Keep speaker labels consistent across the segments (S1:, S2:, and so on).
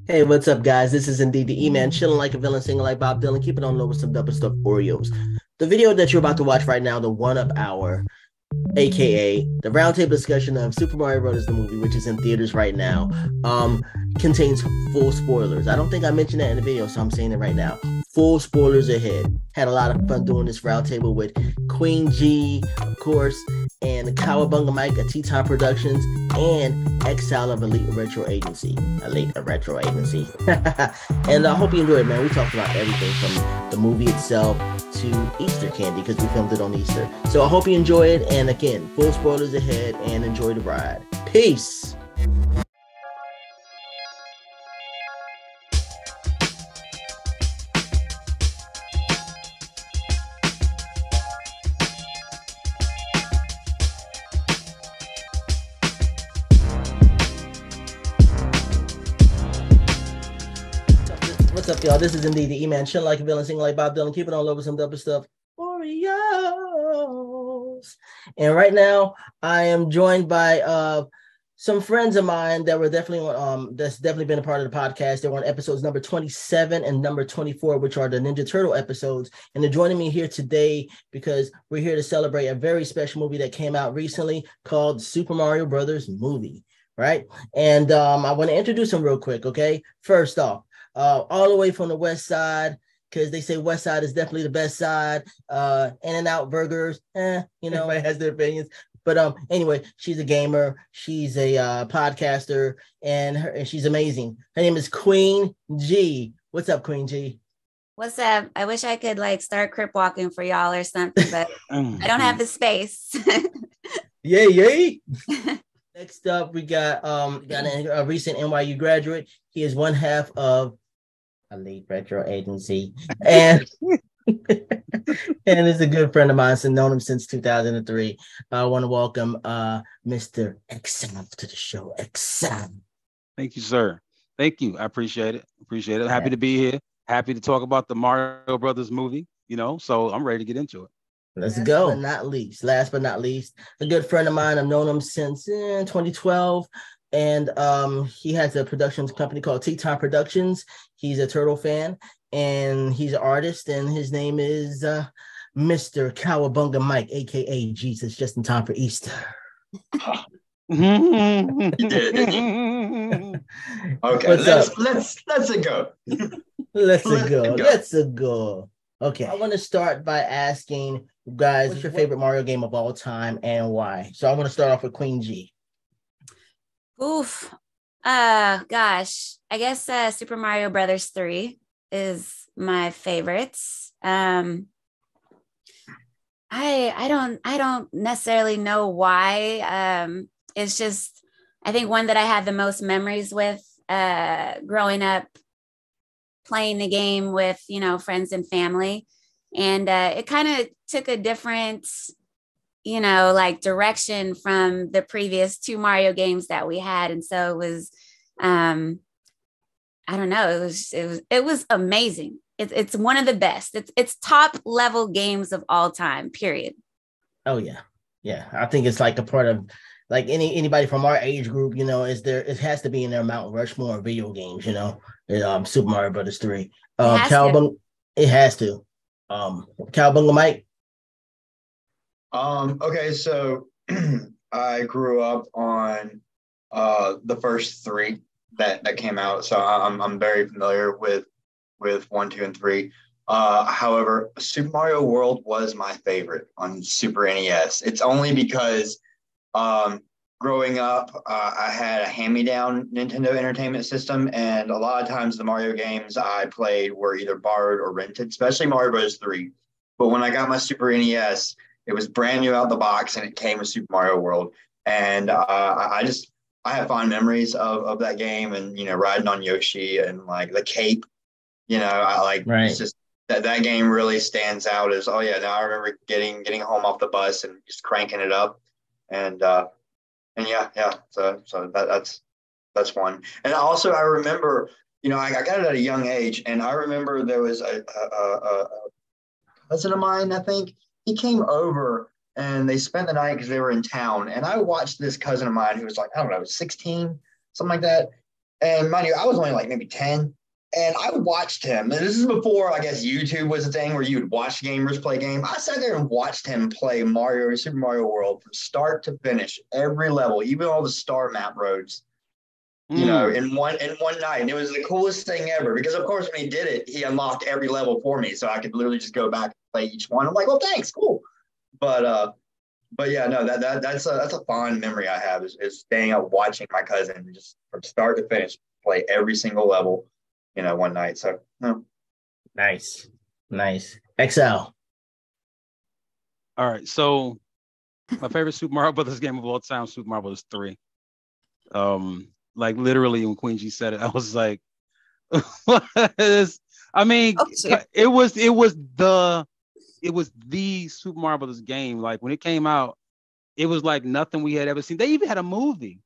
S1: Hey, what's up, guys? This is indeed the E-Man, chilling like a villain, singing like Bob Dylan, keeping on low with some double stuffed Oreos. The video that you're about to watch right now, the one-up hour, aka the roundtable discussion of Super Mario Bros. The movie, which is in theaters right now, um, contains full spoilers. I don't think I mentioned that in the video, so I'm saying it right now. Full spoilers ahead. Had a lot of fun doing this roundtable with Queen G, of course, and Cowabunga Mike at T-Time Productions, and Exile of Elite Retro Agency. Elite Retro Agency. And I hope you enjoyed it, man. We talked about everything from the movie itself to Easter candy because we filmed it on Easter. So I hope you enjoy it. And again, full spoilers ahead and enjoy the ride. Peace. What's up, y'all? This is indeed the E-Man, chilling like a villain, singing like Bob Dylan, keeping on low with some double stuff. Oreos. And right now, I am joined by some friends of mine that were definitely on that's definitely been a part of the podcast. They were on episodes number 27 and number 24, which are the Ninja Turtle episodes. And they're joining me here today because we're here to celebrate a very special movie that came out recently called Super Mario Brothers Movie, right? And I want to introduce them real quick, okay? First off, all the way from the West Side, because they say West Side is definitely the best side. In-N-Out Burgers, everybody has their opinions. But anyway, she's a gamer, she's a podcaster, and she's amazing. Her name is Queen G. What's up, Queen G?
S2: What's up? I wish I could like start crip walking for y'all or something, but I don't have the space.
S1: Yay. Next up, we got a recent NYU graduate. He is one half of Elite Retro Agency, and and is a good friend of mine. So known him since 2003. I want to welcome Mr. Exile to the show. Exile.
S3: Thank you, sir. Thank you. I appreciate it. Appreciate it. Happy to be here. Happy to talk about the Mario Brothers movie. So I'm ready to get into it.
S1: Let's go. Last but not least, a good friend of mine. I've known him since 2012. And he has a productions company called T-Time Productions. He's a Turtle fan and he's an artist, and his name is Mr. Cowabunga Mike, aka Jesus, just in time for Easter.
S4: You did it, didn't you? Okay, let's go.
S1: Let's go. Okay, I want to start by asking guys, what's your favorite Mario game of all time and why? So I want to start off with Queen G.
S2: Oof. Gosh, I guess Super Mario Brothers 3 is my favorites. I don't necessarily know why. It's just, I think one that I have the most memories with growing up playing the game with, friends and family. And it kind of took a different direction from the previous two Mario games that we had. And so it was, I don't know, it was amazing. It's one of the best. It's top level games of all time, period.
S1: Oh yeah. Yeah. I think it's like a part of like anybody from our age group, it has to be in their Mount Rushmore of video games, Super Mario Brothers 3. It has to. Cowabunga Mike.
S4: Okay, so I grew up on the first three that came out, so I'm very familiar with 1, 2, and 3. However, Super Mario World was my favorite on Super NES. It's only because growing up, I had a hand-me-down Nintendo Entertainment System, and a lot of times the Mario games I played were either borrowed or rented, especially Mario Bros. 3. But when I got my Super NES, it was brand new out the box, and it came with Super Mario World. And I have fond memories of that game, and riding on Yoshi and like the cape. Right. It's just that game really stands out as now I remember getting home off the bus and just cranking it up, and yeah. So that's one. And also I remember I got it at a young age, and I remember there was a cousin of mine, I think. He came over and they spent the night because they were in town. And I watched this cousin of mine who was like, I don't know, 16, something like that. And mind you, I was only like maybe 10. And I watched him. And this is before, I guess, YouTube was a thing where you would watch gamers play game. I sat there and watched him play Super Mario World from start to finish, every level, even all the star map roads, in one night. And it was the coolest thing ever because, of course, when he did it, he unlocked every level for me. So I could literally just go back and play each one. I'm like, well, thanks, cool. But yeah, no, that's a fond memory I have is staying up watching my cousin just from start to finish play every single level. One night. So, no.
S1: Nice. Exile.
S3: All right. So, my favorite Super Mario Brothers game of all time, Super Mario Brothers 3. Like literally when Queen G said it, I was like, I mean, it was the Super Mario Brothers game. Like when it came out, it was like nothing we had ever seen. They even had a movie.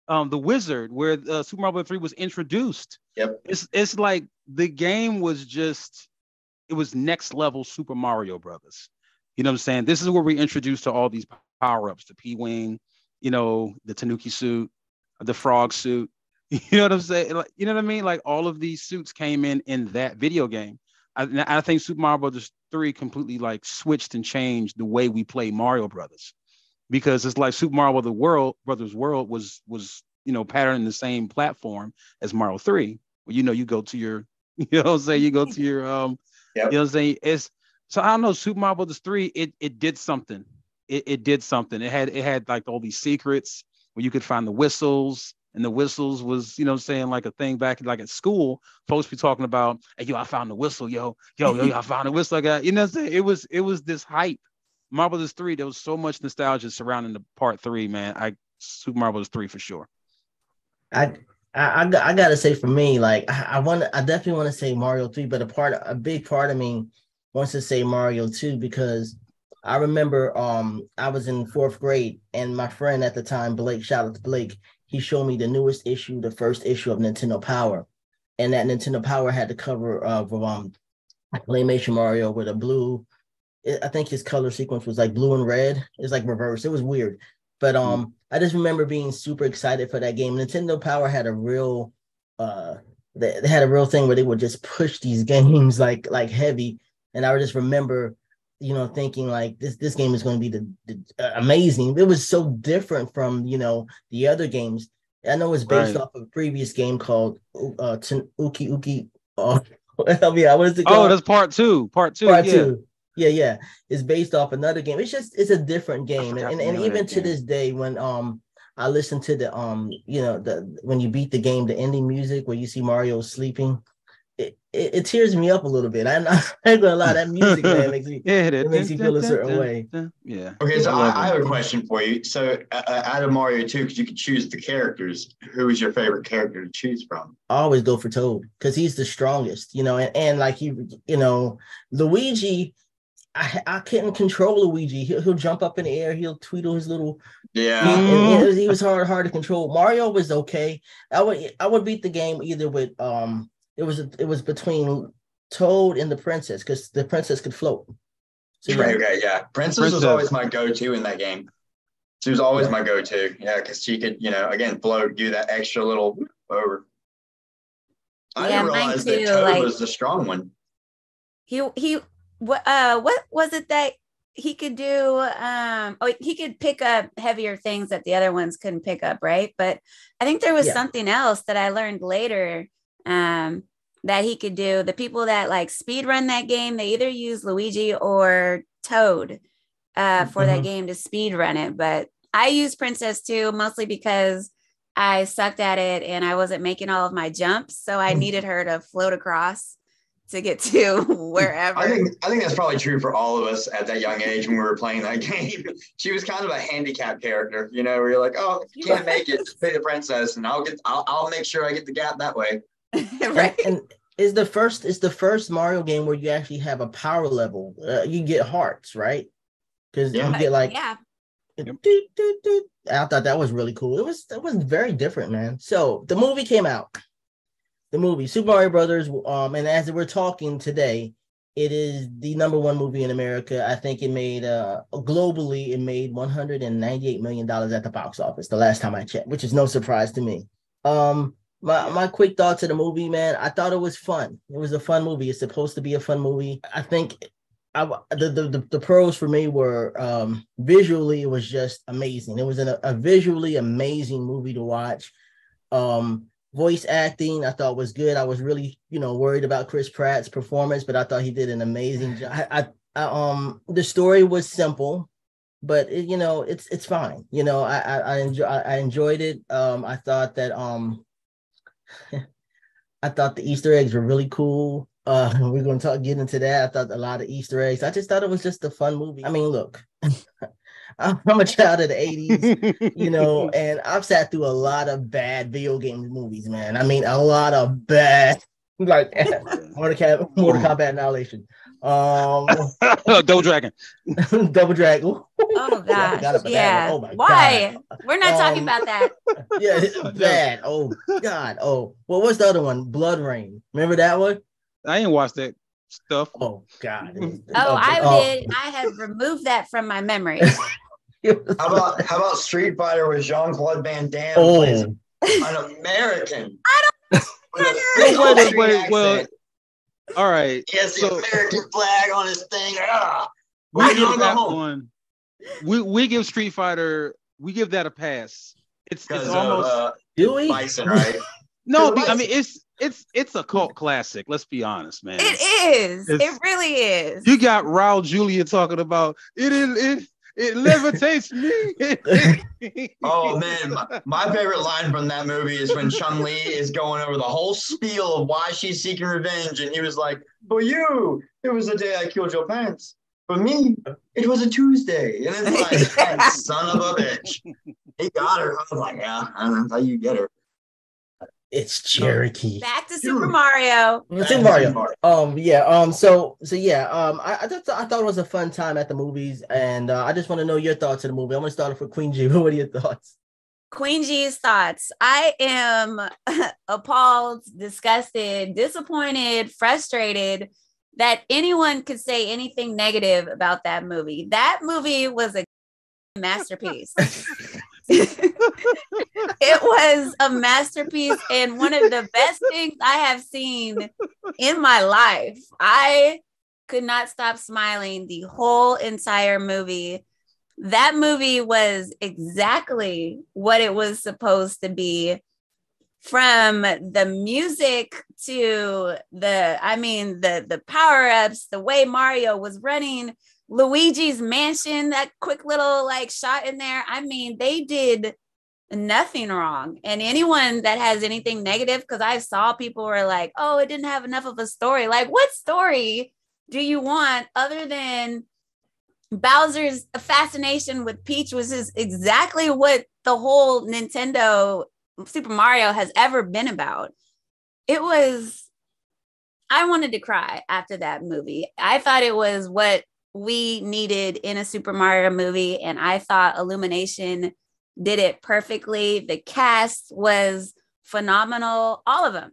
S3: The Wizard, where Super Mario Bros. 3 was introduced.
S4: Yep.
S3: It's like the game was it was next level Super Mario Brothers. You know what I'm saying? This is where we introduced to all these power-ups, the P-Wing, the Tanuki suit, the frog suit. You know what I'm saying? Like, you know what I mean? Like all of these suits came in that video game. I think Super Mario Bros. 3 completely like switched and changed the way we play Mario Brothers. Because it's like Super Mario Brothers World was patterned the same platform as Mario 3. Where you go to your, you know what I'm saying, you go to your
S4: yep.
S3: You know what I'm saying? So I don't know, Super Mario Brothers 3, it did something. It did something. It had like all these secrets where you could find the whistles, and the whistles was, you know what I'm saying, like a thing back like at school. Folks be talking about, hey, I found the whistle, yo, I found the whistle. I got, you know what I'm saying? It was this hype. Mario Bros. 3, there was so much nostalgia surrounding the part 3, man. Super Mario Bros. 3 for sure.
S1: I gotta say for me, like I definitely want to say Mario 3, but a big part of me wants to say Mario 2 because I remember I was in 4th grade and my friend at the time, Blake, shout out to Blake, he showed me the newest issue, the first issue of Nintendo Power. And that Nintendo Power had the cover of Claymation Mario with a blue. I think his color sequence was like blue and red. It's like reverse. It was weird. But I just remember being super excited for that game. Nintendo Power had a real they had a real thing where they would just push these games like heavy. And I would just remember, thinking like this game is going to be the amazing. It was so different from, the other games. I know it's based off of a previous game called Uki Uki. Help me out. What is it called?
S3: Oh, that's part 2. Part 2.
S1: Part
S3: yeah.
S1: 2. Yeah. It's based off another game. It's a different game. And even to this day, when I listen to the when you beat the game, the ending music where you see Mario sleeping, it tears me up a little bit. I'm not gonna lie, that music, man, makes me feel a certain way.
S3: Yeah.
S4: Okay, so I have a question for you. So out of Mario 2, because you could choose the characters, who is your favorite character to choose from?
S1: I always go for Toad because he's the strongest, and like Luigi. I couldn't control Luigi. He'll jump up in the air. He'll tweedle his little feet, and he was hard to control. Mario was okay. I would beat the game either with it was between Toad and the princess because the princess could float.
S4: So, okay, yeah. Princess was always my go-to in that game. She was always my go-to, because she could, again, float, do that extra little over. I didn't realize that Toad was the strong one.
S2: What was it that he could do? He could pick up heavier things that the other ones couldn't pick up, right? But I think there was something else that I learned later that he could do. The people that like speed run that game, they either use Luigi or Toad for that game to speed run it. But I use Princess too, mostly because I sucked at it and I wasn't making all of my jumps. So I needed her to float across to get to wherever.
S4: I think that's probably true for all of us at that young age when we were playing that game. She was kind of a handicap character, where you're like, oh, if you can't make it, pick the princess, and I'll make sure I get the gap that way.
S1: Right. And it's the first Mario game where you actually have a power level. You get hearts, right? Because you get like I thought that was really cool. It was very different, man. So the movie came out. The movie Super Mario Brothers, and as we're talking today, it is the #1 movie in America. I think it made globally it made $198 million at the box office the last time I checked, which is no surprise to me. My quick thoughts of the movie, man. I thought it was fun. It was a fun movie. It's supposed to be a fun movie. I think the pros for me were visually, it was just amazing. It was a visually amazing movie to watch. Voice acting, I thought was good. I was really, worried about Chris Pratt's performance, but I thought he did an amazing job. The story was simple, but it's fine. I enjoyed it. I thought that I thought the Easter eggs were really cool. We're going to get into that. I thought a lot of Easter eggs. I just thought it was just a fun movie. I mean, look, I'm a child of the 80s, and I've sat through a lot of bad video game movies, man. I mean, a lot of bad, like Mortal Kombat Annihilation.
S3: Double Dragon.
S1: Double Dragon.
S2: Oh God. Yeah.
S1: Oh my
S2: Why?
S1: God.
S2: We're not talking about that.
S1: Yeah, it's bad. Oh God. Oh, well, what's the other one? Blood Rain. Remember that one?
S3: I ain't watched that stuff.
S1: Oh God.
S2: I did. I have removed that from my memory.
S4: How about Street Fighter with Jean-Claude Van Damme plays an American?
S3: Well, all right.
S4: He has the American flag on his thing.
S3: We give that one. We give Street Fighter. We give that a pass. It's almost.
S1: Do we?
S4: Bison, right?
S3: No, I mean it's a cult classic. Let's be honest, man.
S2: It is. It really is.
S3: You got Raul Julia talking about it levitates me.
S4: Oh man, my favorite line from that movie is when Chun-Li is going over the whole spiel of why she's seeking revenge, and he was like, "For you, it was the day I killed your parents. For me, it was a Tuesday." And it's like, son of a bitch, he got her. I was like, yeah, I don't know how you get her.
S1: It's Cherokee.
S2: Back to Super Mario.
S1: Super Mario. Yeah. So yeah. I thought it was a fun time at the movies, and I just want to know your thoughts of the movie. I'm gonna start off with Queen G. What are your thoughts?
S2: Queen G's thoughts. I am appalled, disgusted, disappointed, frustrated that anyone could say anything negative about that movie. That movie was a masterpiece. It was a masterpiece and one of the best things I have seen in my life. I could not stop smiling the whole entire movie. That movie was exactly what it was supposed to be, from the music to the power-ups, the way Mario was running Luigi's mansion, that quick little shot in there. I mean, they did nothing wrong. And anyone that has anything negative, because I saw people were like, oh, it didn't have enough of a story. Like, what story do you want other than Bowser's fascination with Peach, which is exactly what the whole Nintendo Super Mario has ever been about? I wanted to cry after that movie. I thought it was what we needed in a Super Mario movie, and I thought Illumination did it perfectly. The cast was phenomenal, all of them.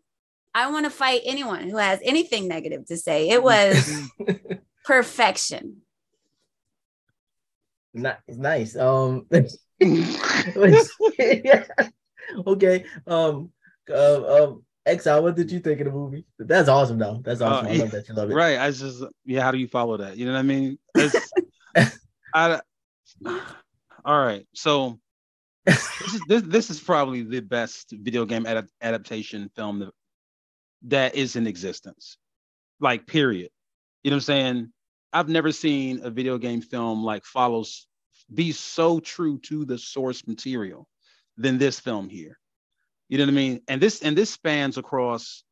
S2: I want to fight anyone who has anything negative to say. It was perfection.
S1: Nice. Okay. Exile, what did you think of the movie? That's awesome, though. That's awesome. I love that you love it.
S3: Right. How do you follow that? You know what I mean? All right. So this is probably the best video game adaptation film that is in existence. Like, period. You know what I'm saying? I've never seen a video game film be so true to the source material than this film here. You know what I mean? And this spans across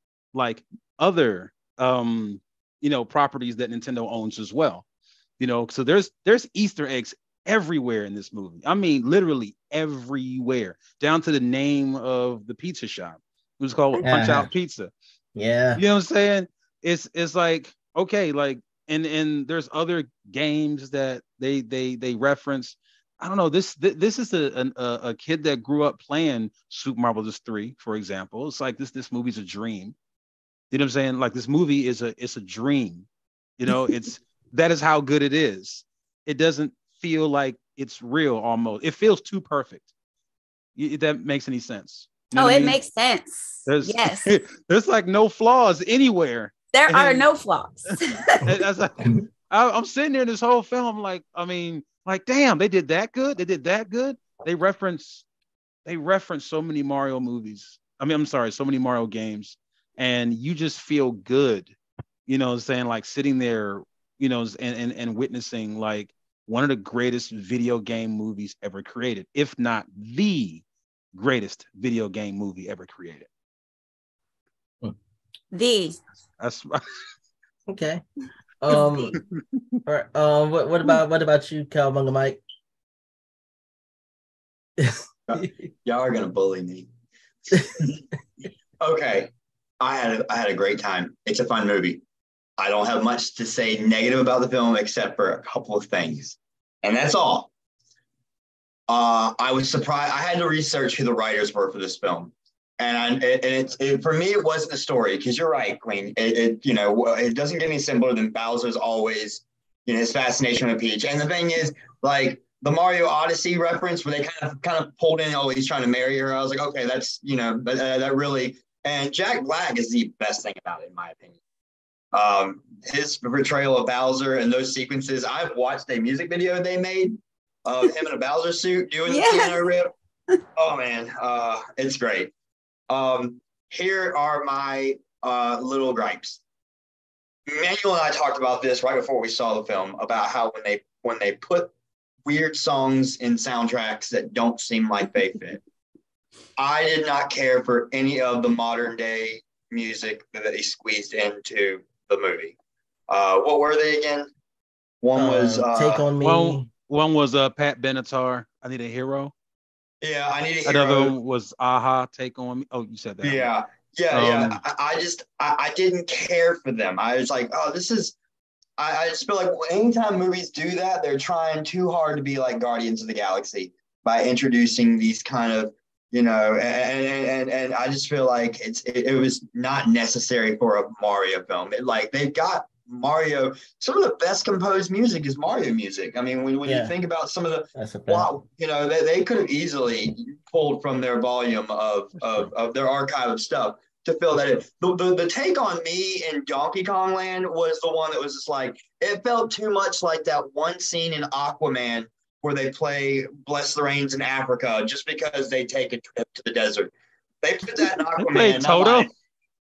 S3: other properties that Nintendo owns as well. So there's Easter eggs everywhere in this movie. I mean, literally everywhere, down to the name of the pizza shop. It was called Punch Out Pizza.
S1: Yeah.
S3: You know what I'm saying? It's like, okay, and there's other games that they reference. I don't know. This is a kid that grew up playing Super Mario Bros. 3, for example. It's like this movie's a dream. You know what I'm saying? Like, this movie is a dream. That is how good it is. It doesn't feel like it's real almost. It feels too perfect. If that makes any sense. You know what I
S2: it
S3: mean?
S2: makes sense.
S3: There's
S2: Yes.
S3: there's like no flaws anywhere.
S2: There are no flaws.
S3: I'm sitting there this whole film, like, I mean, like, damn, they did that good. They did that good. They reference so many Mario movies. I mean, I'm sorry, so many Mario games, and you just feel good, you know what I'm saying? Like sitting there, you know, and witnessing like one of the greatest video game movies ever created, if not the greatest video game movie ever created. That's
S1: okay. All right. What about you, Cowabunga Mike?
S4: Y'all are gonna bully me. Okay, I had a great time. It's a fun movie. I don't have much to say negative about the film except for a couple of things, and that's all. I was surprised. I had to research who the writers were for this film, and for me it wasn't the story, because you're right, Queen. It doesn't get any simpler than Bowser's always, his fascination with Peach. And the thing is, like the Mario Odyssey reference where they kind of pulled in, oh, he's trying to marry her. I was like, okay, that's that really. And Jack Black is the best thing about it, in my opinion. His portrayal of Bowser and those sequences. I've watched a music video they made of him in a Bowser suit doing the piano riff. Oh man, it's great. Here are my little gripes. Manuel and I talked about this right before we saw the film, about how when they put weird songs in soundtracks that don't seem like they fit. I did not care for any of the modern day music that they squeezed into the movie. What were they again? One was
S1: Take on Me.
S3: One was Pat Benatar, I Need a Hero.
S4: Yeah, I Need a Hero.
S3: Another one was Aha, Take on Me. Oh, you said that.
S4: Yeah. I didn't care for them. I was like, oh, this is. I just feel like anytime movies do that, they're trying too hard to be like Guardians of the Galaxy by introducing these kind of, and I just feel like it was not necessary for a Mario film. They've got Mario. Some of the best composed music is Mario music. I mean, when you think about some of the, they could have easily pulled from their volume of their archive of stuff to fill that in. The take on Me in Donkey Kong Land was the one that was just like, it felt too much like that one scene in Aquaman where they play Bless the Rains in Africa just because they take a trip to the desert. They put that in Aquaman.
S3: Toto?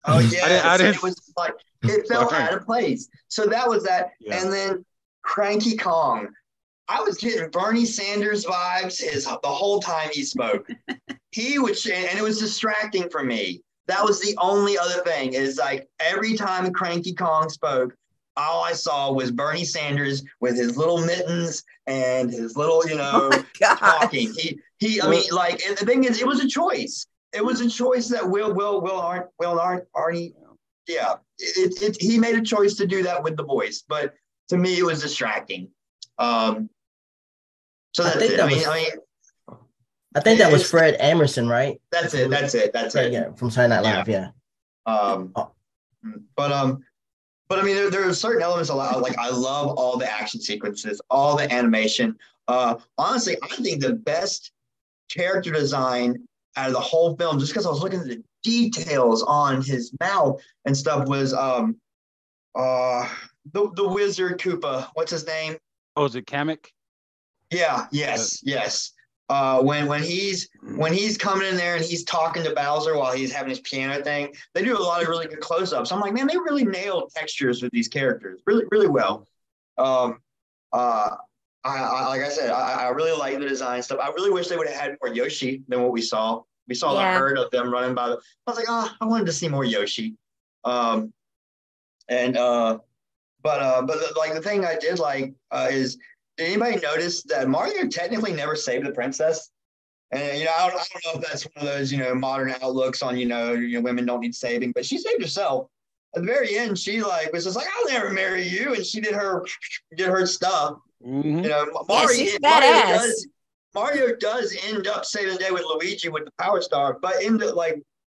S4: Oh yeah, it was like it felt out of place. So that was that. Yeah. And then Cranky Kong. I was getting Bernie Sanders vibes the whole time he spoke. And it was distracting for me. That was the only other thing, is like every time Cranky Kong spoke, all I saw was Bernie Sanders with his little mittens and his little, talking. I mean, like, and the thing is, it was a choice. It was a choice that Arnie, yeah, he made a choice to do that with the voice, but to me, it was distracting. So that's it.
S1: I think that was Fred Emerson, right?
S4: That's it.
S1: Yeah, from Saturday Night Live. Yeah.
S4: But I mean, there are certain elements like I love all the action sequences, all the animation. Honestly, I think the best character design out of the whole film, just because I was looking at the details on his mouth and stuff, was the wizard Koopa. What's his name?
S3: Oh, is it Kamek?
S4: Yeah. Yes. When he's coming in there and he's talking to Bowser while he's having his piano thing, they do a lot of really good close-ups. I'm like, man, they really nailed textures with these characters, really, really well. I like I said, I really like the design stuff. I really wish they would have had more Yoshi than what we saw. We saw the herd of them running by. I was like, I wanted to see more Yoshi. But like the thing I did like is, did anybody notice that Mario technically never saved the princess? And I don't know if that's one of those modern outlooks on women don't need saving, but she saved herself. At the very end, she was just like, I'll never marry you, and she did her stuff.
S2: Mm-hmm.
S4: Mario does end up saving the day with Luigi with the Power Star, but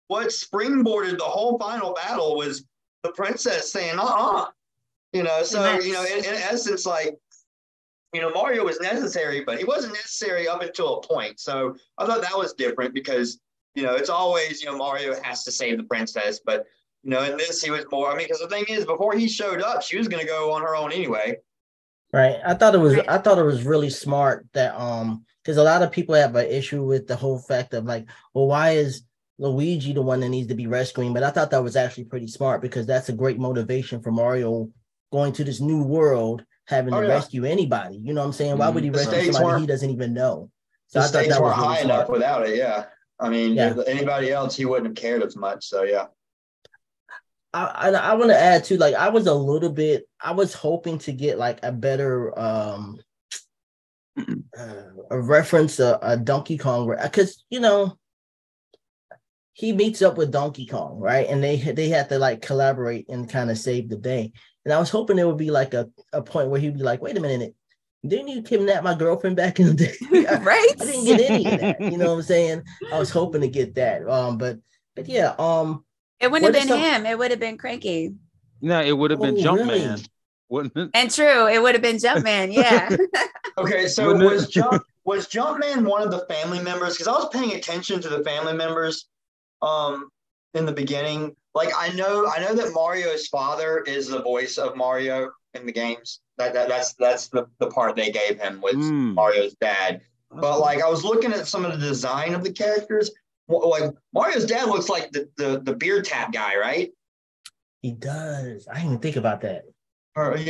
S4: what springboarded the whole final battle was the princess saying, So in essence, Mario was necessary, but he wasn't necessary up until a point. So I thought that was different because, it's always, Mario has to save the princess, but in this he was more. I mean, because the thing is, before he showed up, she was going to go on her own anyway.
S1: Right. I thought it was really smart that because a lot of people have an issue with the whole fact of like, well, why is Luigi the one that needs to be rescuing? But I thought that was actually pretty smart because that's a great motivation for Mario going to this new world, having to rescue anybody. You know what I'm saying? Why would he rescue somebody he doesn't even know? So I thought that was really
S4: high
S1: smart.
S4: enough without it. Yeah. I mean, anybody else, he wouldn't have cared as much. So yeah.
S1: I want to add too, like I was hoping to get like a better a reference a Donkey Kong, because he meets up with Donkey Kong, right? And they had to like collaborate and kind of save the day. And I was hoping there would be like a point where he'd be like, wait a minute, didn't you kidnap my girlfriend back in the day?
S2: Right.
S1: I didn't get any of that. You know what I'm saying? I was hoping to get that. But yeah,
S2: it wouldn't have been him. It would have been Cranky.
S3: No, it would have been Jumpman,
S1: really?
S3: Wouldn't it?
S2: And true, it would have been Jumpman. Yeah.
S4: Okay, so was Jumpman one of the family members? Because I was paying attention to the family members in the beginning. Like I know that Mario's father is the voice of Mario in the games. That's the part they gave him was Mario's dad. But like I was looking at some of the design of the characters. Like Mario's dad looks like the beer tap guy, right?
S1: He does. I didn't even think about that.
S4: Or I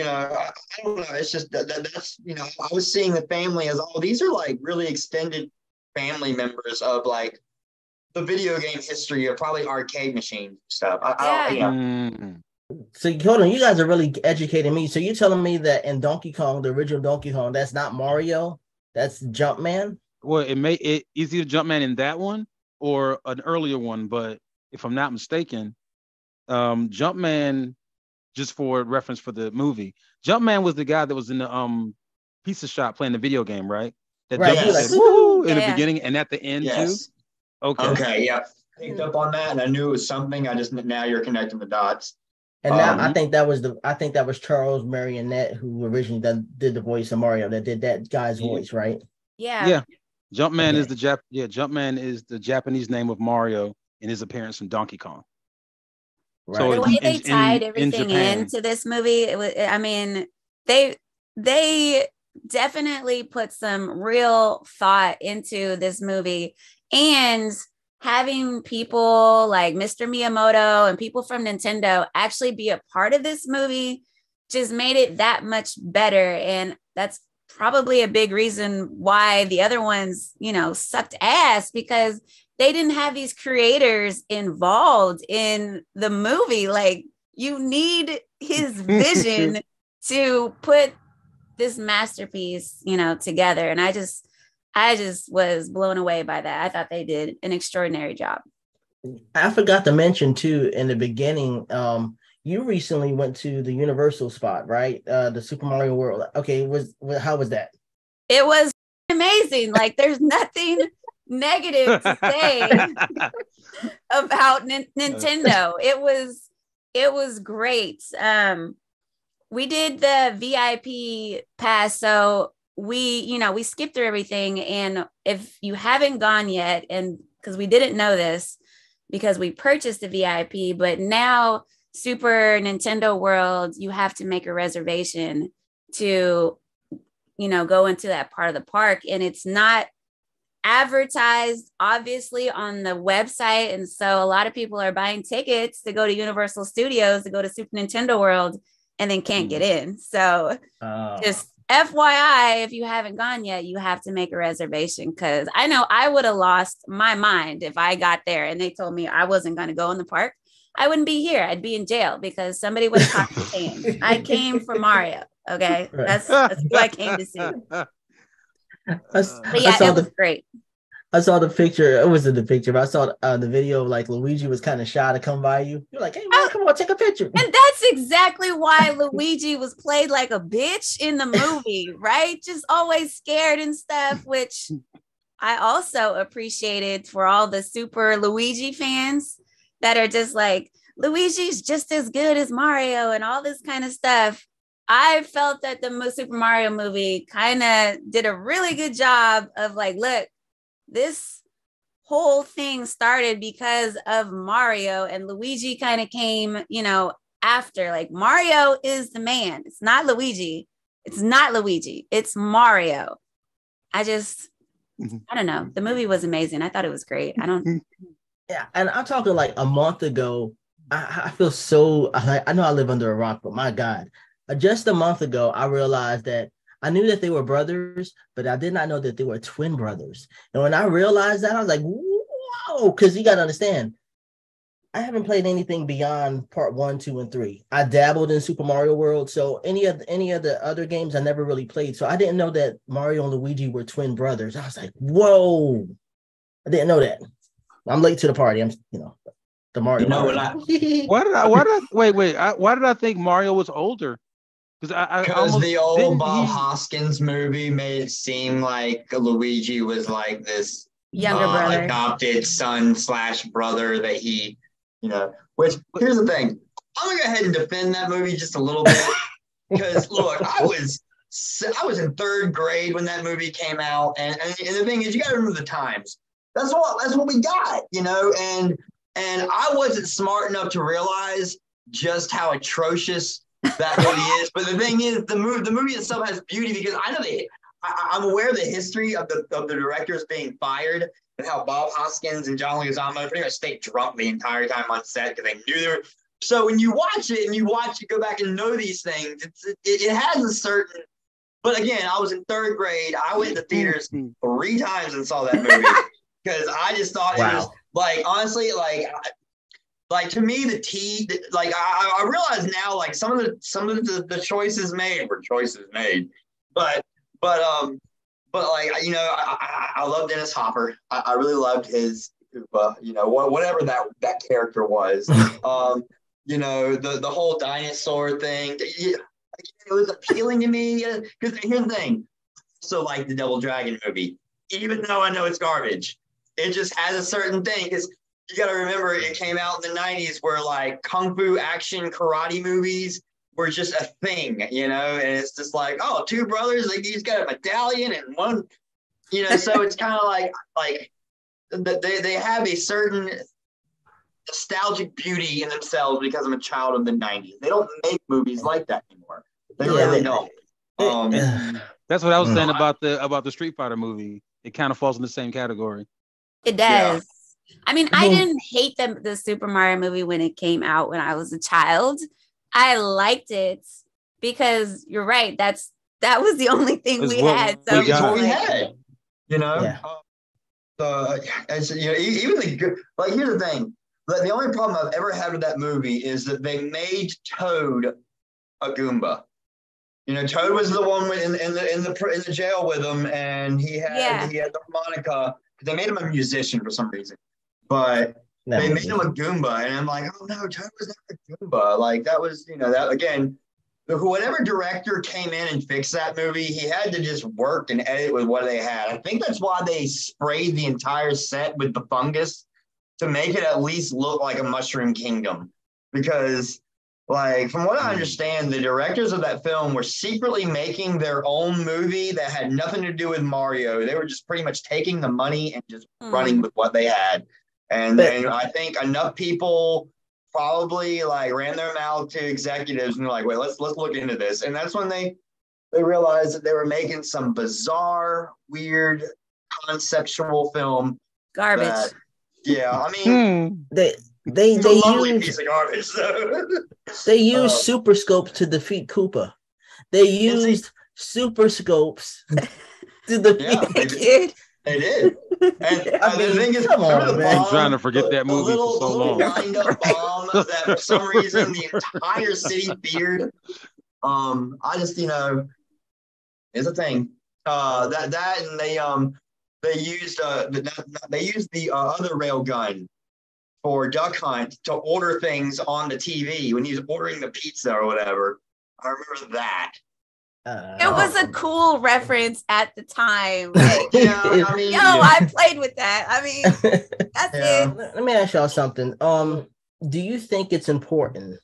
S4: don't know. It's just that's I was seeing the family as these are like really extended family members of like the video game history of probably arcade machine stuff.
S1: So hold on, you guys are really educating me. So you're telling me that in Donkey Kong, the original Donkey Kong, that's not Mario, that's Jumpman?
S3: Well, it's either Jumpman in that one or an earlier one, but if I'm not mistaken, Jumpman, just for reference for the movie, Jumpman was the guy that was in the pizza shop playing the video game, right? That
S1: right.
S3: Like, woo in the beginning and at the end too.
S4: Okay, yeah. Picked up on that, and I knew it was something. Now you're connecting the dots.
S1: And now I think that was Charles Marionette who originally did the voice of Mario, that did that guy's voice, right?
S2: Yeah.
S3: Jumpman is Jumpman is the Japanese name of Mario in his appearance in Donkey Kong.
S2: Right. So the way they tied everything into this movie, it was. I mean, they definitely put some real thought into this movie, and having people like Mr. Miyamoto and people from Nintendo actually be a part of this movie just made it that much better. And that's probably a big reason why the other ones, sucked ass, because they didn't have these creators involved in the movie. Like, you need his vision to put this masterpiece, together. And I just was blown away by that. I thought they did an extraordinary job.
S1: I forgot to mention too in the beginning, you recently went to the Universal spot, right? The Super Mario World. Okay, how was that?
S2: It was amazing. Like, there's nothing negative to say about Nintendo. It was great. We did the VIP pass, so we skipped through everything. And if you haven't gone yet, and because we didn't know this because we purchased the VIP, but now Super Nintendo World, you have to make a reservation to go into that part of the park, and it's not advertised obviously on the website. And so a lot of people are buying tickets to go to Universal Studios, to go to Super Nintendo World, and then can't get in. So just FYI, if you haven't gone yet, you have to make a reservation, because I know I would have lost my mind if I got there and they told me I wasn't going to go in the park. I wouldn't be here. I'd be in jail because somebody would have caught me saying I came for Mario. Okay, that's who I came to see. But yeah, it was great.
S1: I saw the picture. It wasn't the picture, but I saw the video. Like Luigi was kind of shy to come by you. You're like, "Hey man, come on, take a picture."
S2: And that's exactly why Luigi was played like a bitch in the movie, right? Just always scared and stuff, which I also appreciated for all the Super Luigi fans that are just like, Luigi's just as good as Mario and all this kind of stuff. I felt that the Super Mario movie kind of did a really good job of like, look, this whole thing started because of Mario, and Luigi kind of came, after. Like, Mario is the man. It's not Luigi. It's Mario. I don't know. The movie was amazing. I thought it was great.
S1: Yeah, and I'm talking like a month ago. I feel so. I know I live under a rock, but my God, just a month ago, I realized that I knew that they were brothers, but I did not know that they were twin brothers. And when I realized that, I was like, whoa, because you got to understand, I haven't played anything beyond part 1, 2, and 3. I dabbled in Super Mario World, so any of the other games I never really played. So I didn't know that Mario and Luigi were twin brothers. I was like, whoa, I didn't know that. I'm late to the party. I'm, the Mario.
S3: Why did I think Mario was older?
S4: Because the old Bob Hoskins movie made it seem like Luigi was like this
S2: younger brother,
S4: adopted son / brother that he, which here's the thing. I'm gonna go ahead and defend that movie just a little bit because look, I was in 3rd grade when that movie came out, and the thing is, you got to remember the times. That's what we got, and I wasn't smart enough to realize just how atrocious that movie is. But the thing is, the movie itself has beauty because I know I'm aware of the history of the directors being fired and how Bob Hoskins and John Leguizamo pretty much stayed drunk the entire time on set because they knew they were. So when you watch it, go back and know these things. It has a certain. But again, I was in 3rd grade. I went to theaters 3 times and saw that movie because I just thought it was like, honestly, like to me, I realize now, like some of the choices made were choices made, but like, I love Dennis Hopper. I really loved his whatever that character was. The whole dinosaur thing. It was appealing to me because here's the thing. So like the Double Dragon movie, even though I know it's garbage, it just has a certain thing because you got to remember it came out in the 90s where like kung fu action karate movies were just a thing, and it's just like, oh, 2 brothers, like he's got a medallion and one, so it's kind of like they have a certain nostalgic beauty in themselves because I'm a child of the 90s. They don't make movies like that anymore. They really don't.
S3: That's what I was saying about the Street Fighter movie. It kind of falls in the same category.
S2: It does. Yeah. I mean, I didn't hate the Super Mario movie when it came out when I was a child. I liked it because you're right. That was the only thing we had. So
S4: that's what we had. Yeah. Even the good. Like, here's the thing. The only problem I've ever had with that movie is that they made Toad a Goomba. Toad was the one in the jail with him, and he had the harmonica. They made him a musician for some reason, but they made him a Goomba, and I'm like, oh no, Toad was not a Goomba. Like that was, that again, whatever director came in and fixed that movie, he had to just work and edit with what they had. I think that's why they sprayed the entire set with the fungus to make it at least look like a Mushroom Kingdom, because. Like, from what I understand, the directors of that film were secretly making their own movie that had nothing to do with Mario. They were just pretty much taking the money and just running with what they had. And I think enough people probably like ran their mouth to executives and were like, wait, let's look into this. And that's when they realized that they were making some bizarre, weird, conceptual film.
S2: Garbage.
S4: I mean,
S1: They use
S4: piece of garbage. So.
S1: They used super scopes to defeat Koopa. They used super scopes to defeat.
S4: They did. And the thing is,
S1: come on, man.
S3: I'm trying to forget that movie for so long.
S4: Wind-up bomb that for some reason the entire city feared. I just, it's a thing. That and they used the other rail gun for Duck Hunt to order things on the TV when he was ordering the pizza or whatever. I remember that.
S2: It was a cool reference at the time. Like, I played with that. I mean, that's it.
S1: Let me ask y'all something. Do you think it's important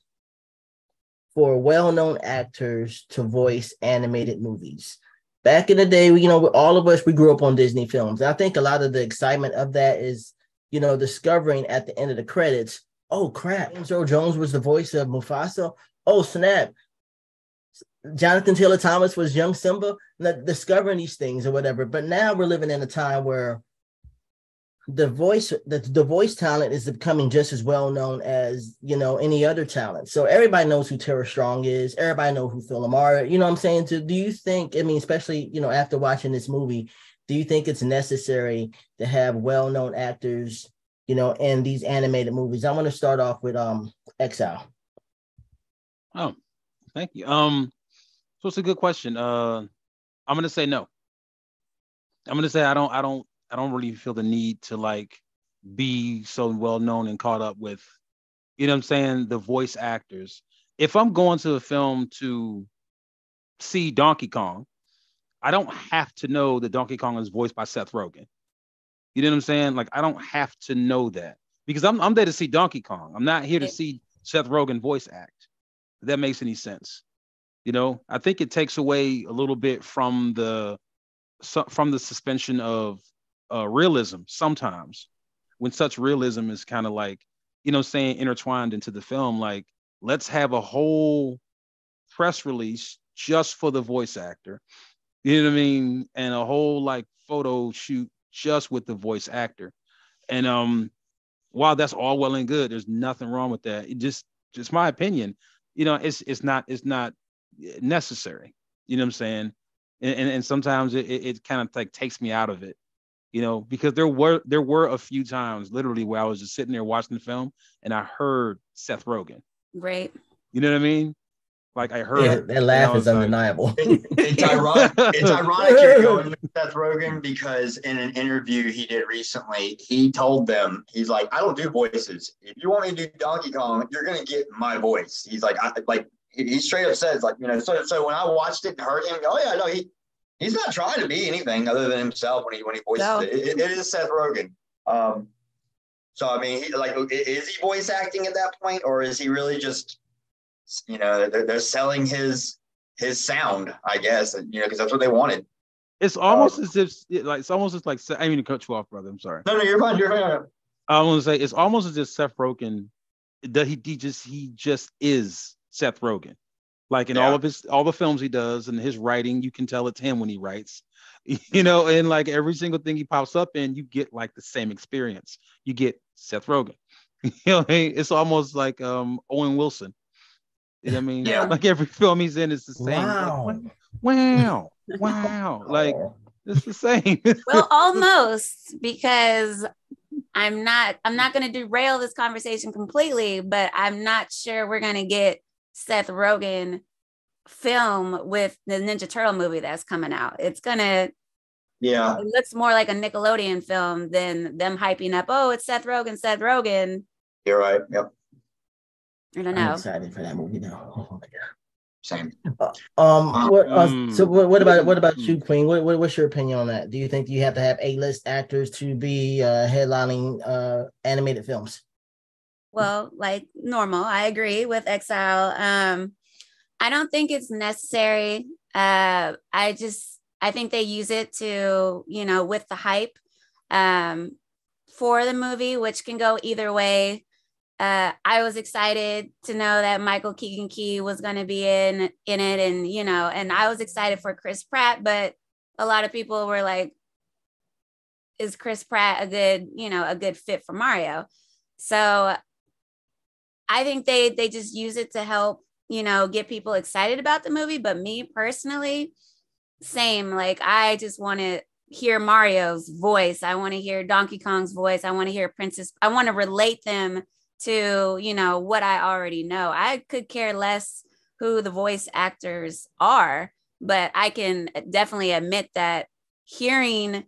S1: for well-known actors to voice animated movies? back in the day, all of us, we grew up on Disney films. I think a lot of the excitement of that is, discovering at the end of the credits, oh crap, James Earl Jones was the voice of Mufasa. Oh snap, Jonathan Taylor Thomas was young Simba. Discovering these things or whatever. But now we're living in a time where the voice talent is becoming just as well known as any other talent. So everybody knows who Tara Strong is. Everybody knows who Phil Lamar. You know what I'm saying? So do you think? I mean, especially after watching this movie, do you think it's necessary to have well-known actors, in these animated movies? I want to start off with Exile.
S3: Oh, thank you. So it's a good question. I'm gonna say no. I'm gonna say I don't really feel the need to like be so well known and caught up with, the voice actors. If I'm going to a film to see Donkey Kong, I don't have to know that Donkey Kong is voiced by Seth Rogen. You know what I'm saying? Like I don't have to know that because I'm there to see Donkey Kong. I'm not here to see Seth Rogen voice act. If that makes any sense. I think it takes away a little bit from the suspension of realism sometimes when such realism is kind of like, intertwined into the film. Like, let's have a whole press release just for the voice actor, you know what I mean? And a whole like photo shoot just with the voice actor. And while that's all well and good, there's nothing wrong with that. It just my opinion, it's not necessary. You know what I'm saying? And sometimes it kind of like takes me out of it, because there were a few times literally where I was just sitting there watching the film and I heard Seth Rogen.
S2: Right.
S3: You know what I mean? Like I heard
S1: that laugh is undeniable.
S4: It's ironic. It's ironic you're going with Seth Rogen because in an interview he did recently, he told them, he's like, I don't do voices. If you want me to do Donkey Kong, you're gonna get my voice. He's like, he straight up says like, so when I watched it and heard him, oh yeah, no, he's not trying to be anything other than himself when he voices it. It is Seth Rogen. So I mean, is he voice acting at that point, or is he really just, they're selling his sound, I guess, because that's what they wanted.
S3: It's almost as if it's almost as like I mean to cut you off, brother. I'm sorry.
S4: No, you're fine. You're fine.
S3: I want to say it's almost as if Seth Rogen that he just is Seth Rogen. Like in all the films he does and his writing, you can tell it's him when he writes, and like every single thing he pops up in, you get like the same experience. You get Seth Rogen. It's almost like Owen Wilson. You know what I mean?
S4: Yeah.
S3: Like every film he's in is the same.
S1: Wow.
S3: Like, wow. Like it's the same.
S2: Well, almost, because I'm not going to derail this conversation completely, but I'm not sure we're going to get Seth Rogen film with the Ninja Turtle movie that's coming out. It's gonna, it looks more like a Nickelodeon film than them hyping up, oh, it's Seth Rogen.
S4: You're right. Yep.
S2: I don't know.
S1: I'm excited for that movie now. Oh my god.
S4: Same.
S1: What about you, Queen? What's your opinion on that? Do you think you have to have A-list actors to be headlining animated films?
S2: Well, like normal, I agree with Exile. I don't think it's necessary. I think they use it to, with the hype for the movie, which can go either way. I was excited to know that Michael Keegan Key was going to be in it, and I was excited for Chris Pratt, but a lot of people were like, is Chris Pratt a good fit for Mario? So I think they just use it to help, get people excited about the movie. But me personally, same. Like, I just want to hear Mario's voice. I want to hear Donkey Kong's voice. I want to hear Princess. I want to relate them to, what I already know. I could care less who the voice actors are, but I can definitely admit that hearing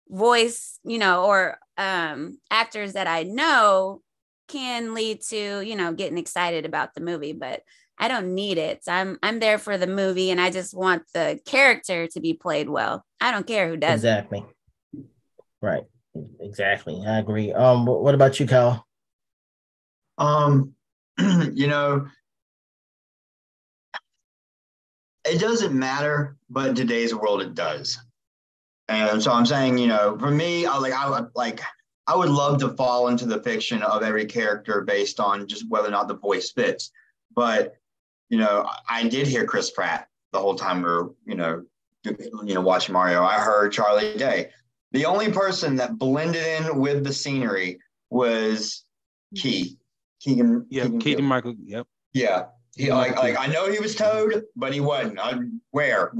S2: voice, or actors that I know can lead to, getting excited about the movie, but I don't need it. I'm there for the movie, and I just want the character to be played well. I don't care who does
S1: exactly. It. Right. Exactly. I agree. What about you, Kyle?
S4: it doesn't matter, but in today's world it does. And so I'm saying, for me, I would love to fall into the fiction of every character based on just whether or not the voice fits. But I did hear Chris Pratt the whole time we were, watching Mario. I heard Charlie Day. The only person that blended in with the scenery was Keegan.
S3: Keegan Michael. Yep.
S4: Yeah. I know he was Toad, but he wasn't. Where?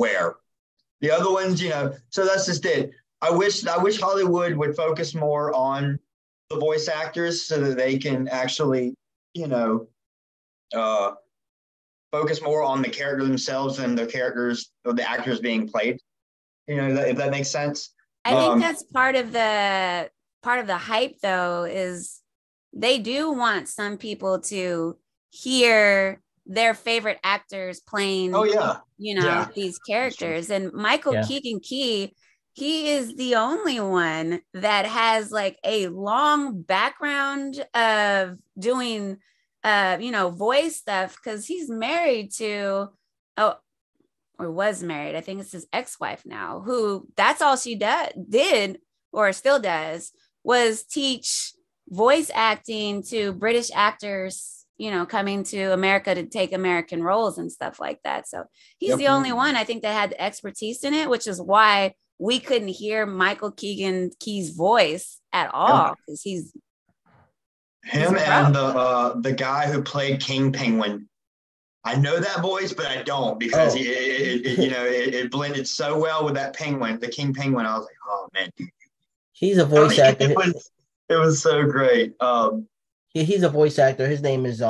S4: The other ones, so that's just it. I wish Hollywood would focus more on the voice actors so that they can actually, focus more on the character themselves and the characters or the actors being played. If that makes sense.
S2: I think that's part of the hype, though, is they do want some people to hear their favorite actors playing.
S4: Oh yeah.
S2: These characters. And Michael Keegan Key, he is the only one that has like a long background of doing voice stuff, because he's married to or was married, I think it's his ex-wife now, who that's all she did or still does, was teach voice acting to British actors, coming to America to take American roles and stuff like that. So he's the only one, I think, that had the expertise in it, which is why we couldn't hear Michael Keegan Key's voice at all, because he's
S4: and the guy who played King Penguin. I know that voice, but I don't, because it blended so well with that penguin, the King Penguin. I was like, oh man, dude.
S1: He's a voice actor.
S4: It was so great.
S1: He's a voice actor. His name is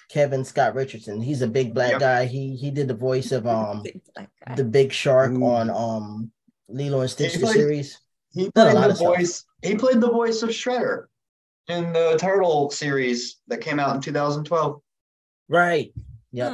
S1: Kevin Scott Richardson. He's a big black guy. He did the voice of the big shark on Lilo and Stitch the series.
S4: He played the voice. He played the voice of Shredder in the Turtle series that came out in 2012.
S1: Right. Yep.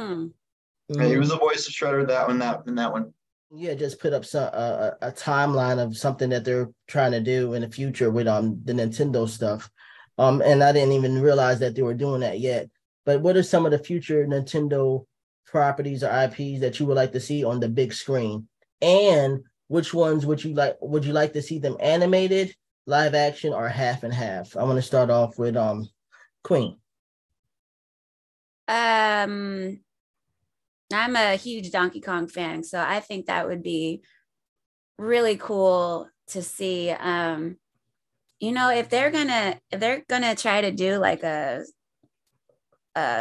S4: Yeah, he was the voice of Shredder in that one.
S1: Yeah, just put up a timeline of something that they're trying to do in the future with the Nintendo stuff. And I didn't even realize that they were doing that yet. But what are some of the future Nintendo properties or IPs that you would like to see on the big screen? And which ones would you like to see them animated, live action, or half and half? I want to start off with Queen.
S2: I'm a huge Donkey Kong fan, so I think that would be really cool to see. If they're gonna try to do like a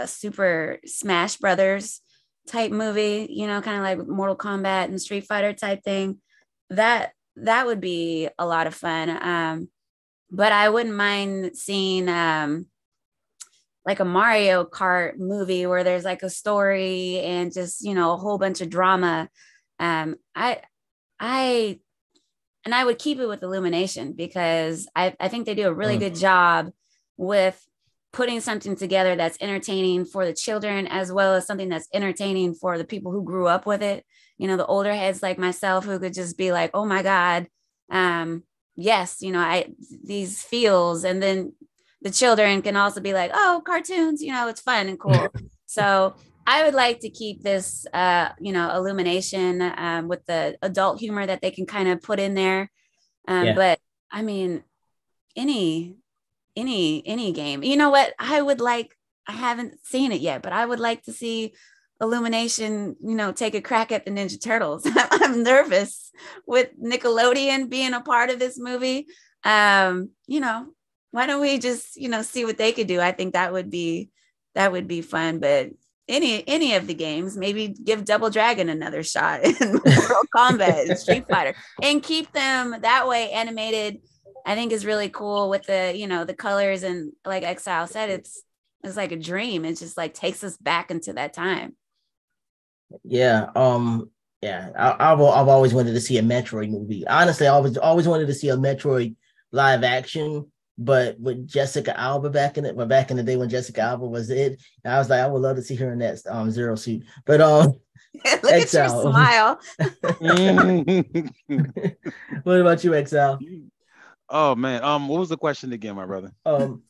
S2: Super Smash Brothers type movie, kind of like Mortal Kombat and Street Fighter type thing, that would be a lot of fun. But I wouldn't mind seeing like a Mario Kart movie where there's like a story and just, a whole bunch of drama. And I would keep it with Illumination, because I think they do a really good job with putting something together that's entertaining for the children, as well as something that's entertaining for the people who grew up with it. The older heads like myself who could just be like, oh my God, yes, these feels. And then the children can also be like, oh, cartoons, it's fun and cool. So I would like to keep this, Illumination with the adult humor that they can kind of put in there. But I mean, any game, you know what? I haven't seen it yet, but I would like to see Illumination, take a crack at the Ninja Turtles. I'm nervous with Nickelodeon being a part of this movie. Why don't we just, see what they could do? I think that would be fun. But any of the games, maybe give Double Dragon another shot in Mortal Kombat and Street Fighter, and keep them that way animated. I think is really cool with the, the colors, and like Exile said, it's like a dream. It just like takes us back into that time.
S1: Yeah. I've always wanted to see a Metroid movie. Honestly, I always wanted to see a Metroid live action, but with Jessica Alba back in the day when Jessica Alba was it, I was like, I would love to see her in that Zero suit. But
S2: look
S1: Exile.
S2: At your smile.
S1: What about you, Exile?
S3: Oh man, what was the question again, my brother?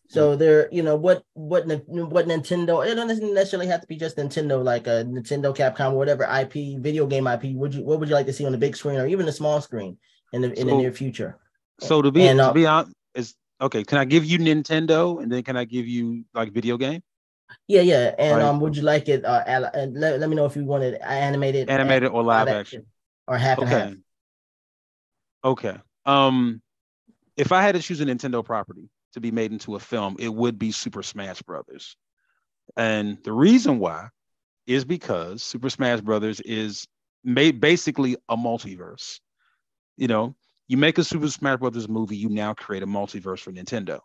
S1: So there, what Nintendo? It doesn't necessarily have to be just Nintendo, like a Nintendo, Capcom, whatever IP, video game IP. What would you like to see on the big screen or even the small screen in the near future?
S3: So to be honest, is okay. Can I give you Nintendo, and then can I give you like video game?
S1: Yeah. And
S3: Right.
S1: would you like it? Let me know if you want it animated
S3: Or live action,
S1: or half and half.
S3: Okay. If I had to choose a Nintendo property to be made into a film, it would be Super Smash Brothers. And the reason why is because Super Smash Brothers is basically a multiverse. You make a Super Smash Brothers movie, you now create a multiverse for Nintendo.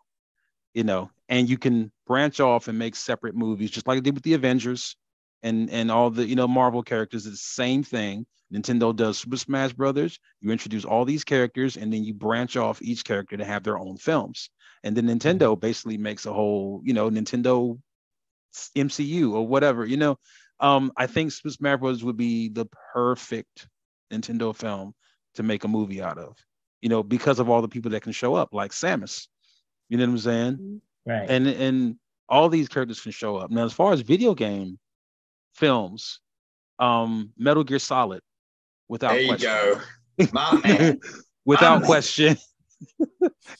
S3: And you can branch off and make separate movies, just like I did with the Avengers and all the Marvel characters. It's the same thing. Nintendo does Super Smash Brothers. You introduce all these characters, and then you branch off each character to have their own films. And then Nintendo basically makes a whole, Nintendo MCU or whatever. I think Super Smash Brothers would be the perfect Nintendo film to make a movie out of. Because of all the people that can show up, like Samus. You know what I'm saying?
S1: Right.
S3: And all these characters can show up. Now, as far as video game films, Metal Gear Solid, without question.
S4: There you go. My man.
S3: Without question.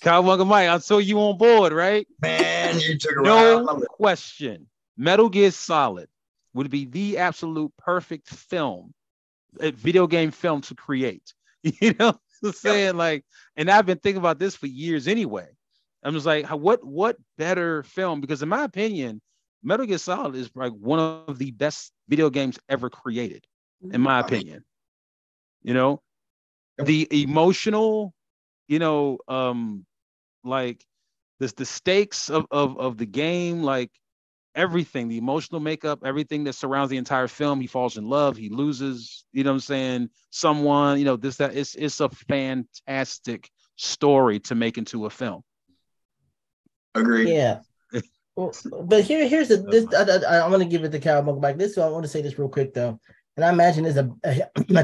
S3: Cowabunga Mike, I saw you on board, right?
S4: Man, you took a
S3: no question. Metal Gear Solid would be the absolute perfect film, a video game film to create. You know what I'm saying? Like, and I've been thinking about this for years anyway. I'm just like, what better film? Because in my opinion, Metal Gear Solid is like one of the best video games ever created, in my opinion. The emotional, like the stakes of the game, like everything, the emotional makeup, everything that surrounds the entire film. He falls in love, he loses, you know what I'm saying, someone, this, that. It's a fantastic story to make into a film.
S1: Agreed. Yeah. Well, but here's this. I want to give it to Cowabunga Mike. I want to say this real quick though, and I imagine it's a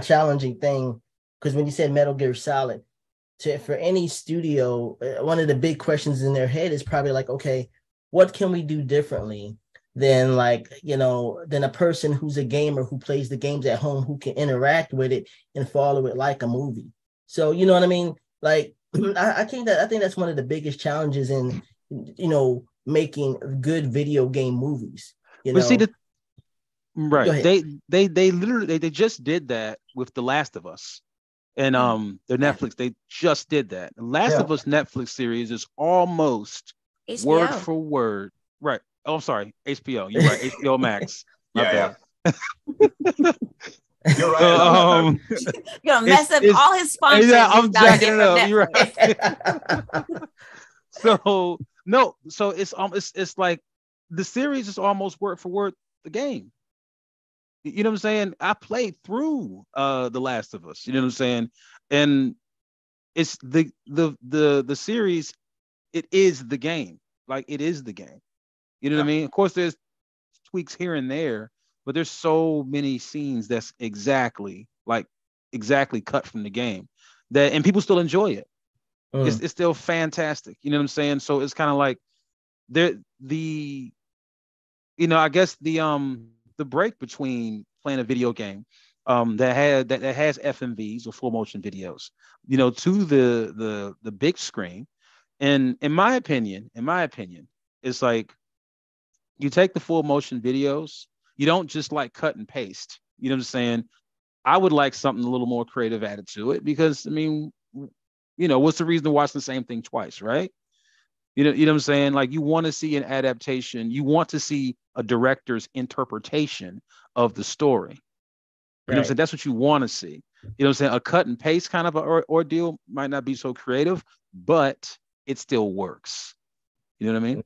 S1: challenging thing because when you said Metal Gear Solid, for any studio, one of the big questions in their head is probably like, okay, what can we do differently than than a person who's a gamer who plays the games at home, who can interact with it and follow it like a movie. So you know what I mean? Like I think that's one of the biggest challenges in making good video game movies.
S3: Right. They literally they just did that with The Last of Us. And the Netflix, they just did that. The Last of Us Netflix series is almost HBO. Word for word. Right. Oh, I'm sorry. HBO. You're right. HBO Max. My bad.
S4: You're right.
S2: You're gonna mess up all his sponsors.
S3: Yeah, I'm jacking it up. You're right. So it's like the series is almost word for word the game. You know what I'm saying? I played through The Last of Us. You know what I'm saying? And it's the series. It is the game. Like it is the game. You know what I mean? Of course, there's tweaks here and there, but there's so many scenes that's exactly cut from the game and people still enjoy it. It's still fantastic. You know what I'm saying? So it's kind of like I guess the break between playing a video game that has FMVs or full motion videos, to the big screen. And in my opinion, it's like you take the full motion videos, you don't just like cut and paste. You know what I'm saying? I would like something a little more creative added to it because, I mean, what's the reason to watch the same thing twice, right? You know what I'm saying? Like you want to see an adaptation. You want to see a director's interpretation of the story. You know what I'm saying? That's what you want to see. You know what I'm saying? A cut and paste kind of an ordeal might not be so creative, but it still works. You know what I mean?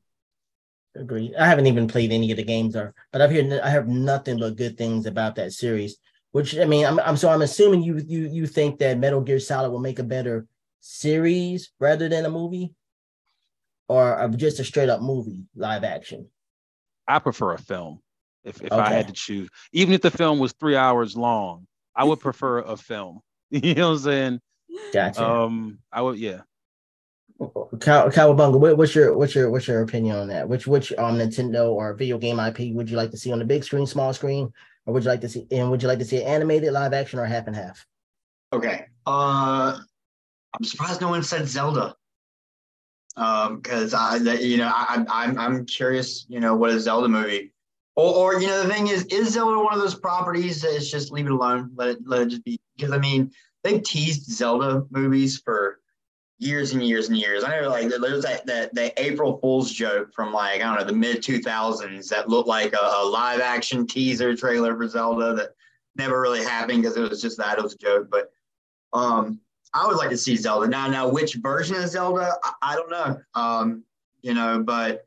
S1: Agreed. I haven't even played any of the games, but I heard nothing but good things about that series. Which I mean, I'm assuming you think that Metal Gear Solid will make a better series rather than a movie, or just a straight up movie live action.
S3: I prefer a film. If I had to choose, even if the film was 3 hours long, I would prefer a film. You know what I'm saying?
S1: Gotcha.
S3: I would, yeah.
S1: Cowabunga, what's your opinion on that? Which Nintendo or video game IP would you like to see on the big screen, small screen, or would you like to see it animated, live action, or half and half?
S4: Okay. I'm surprised no one said Zelda. Because I'm curious, what a Zelda movie, or the thing is Zelda one of those properties that is just leave it alone, let it just be? Because I mean, they've teased Zelda movies for years and years and years. I know, like, there's that April Fool's joke from, like, I don't know, the mid 2000s that looked like a live action teaser trailer for Zelda that never really happened because it was just that it was a joke, but I would like to see Zelda. Now, which version of Zelda? I don't know. But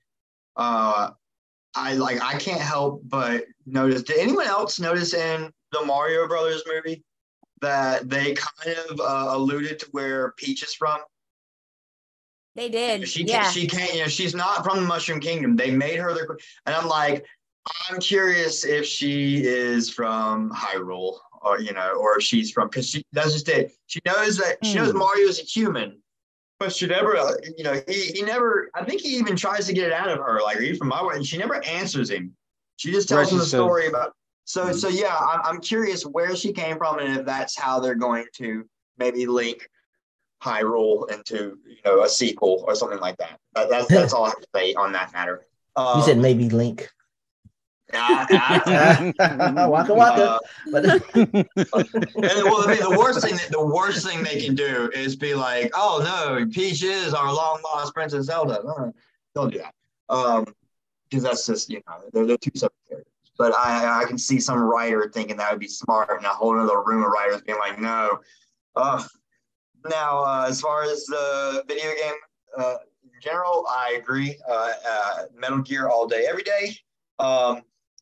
S4: I can't help but notice. Did anyone else notice in the Mario Brothers movie that they kind of alluded to where Peach is from?
S2: They did.
S4: She
S2: yeah.
S4: can't. She's not from the Mushroom Kingdom. They made her and I'm like, I'm curious if she is from Hyrule, or or if she's from, because that's just it. She knows Mario is a human, but she never, he never. I think he even tries to get it out of her, like, are you from my world? And she never answers him. She just tells him the story about. So yeah, I'm curious where she came from, and if that's how they're going to maybe link Hyrule into a sequel or something like that. That's all I have to say on that matter.
S1: You said maybe Link.
S4: Waka
S1: waka.
S4: The worst thing they can do is be like, oh no, Peach is our long lost Princess Zelda. Don't do that. Because that's just, they're two separate characters. But I can see some writer thinking that would be smart, and a whole other room of writers being like, no. Now, as far as the video game in general, I agree. Metal Gear all day, every day.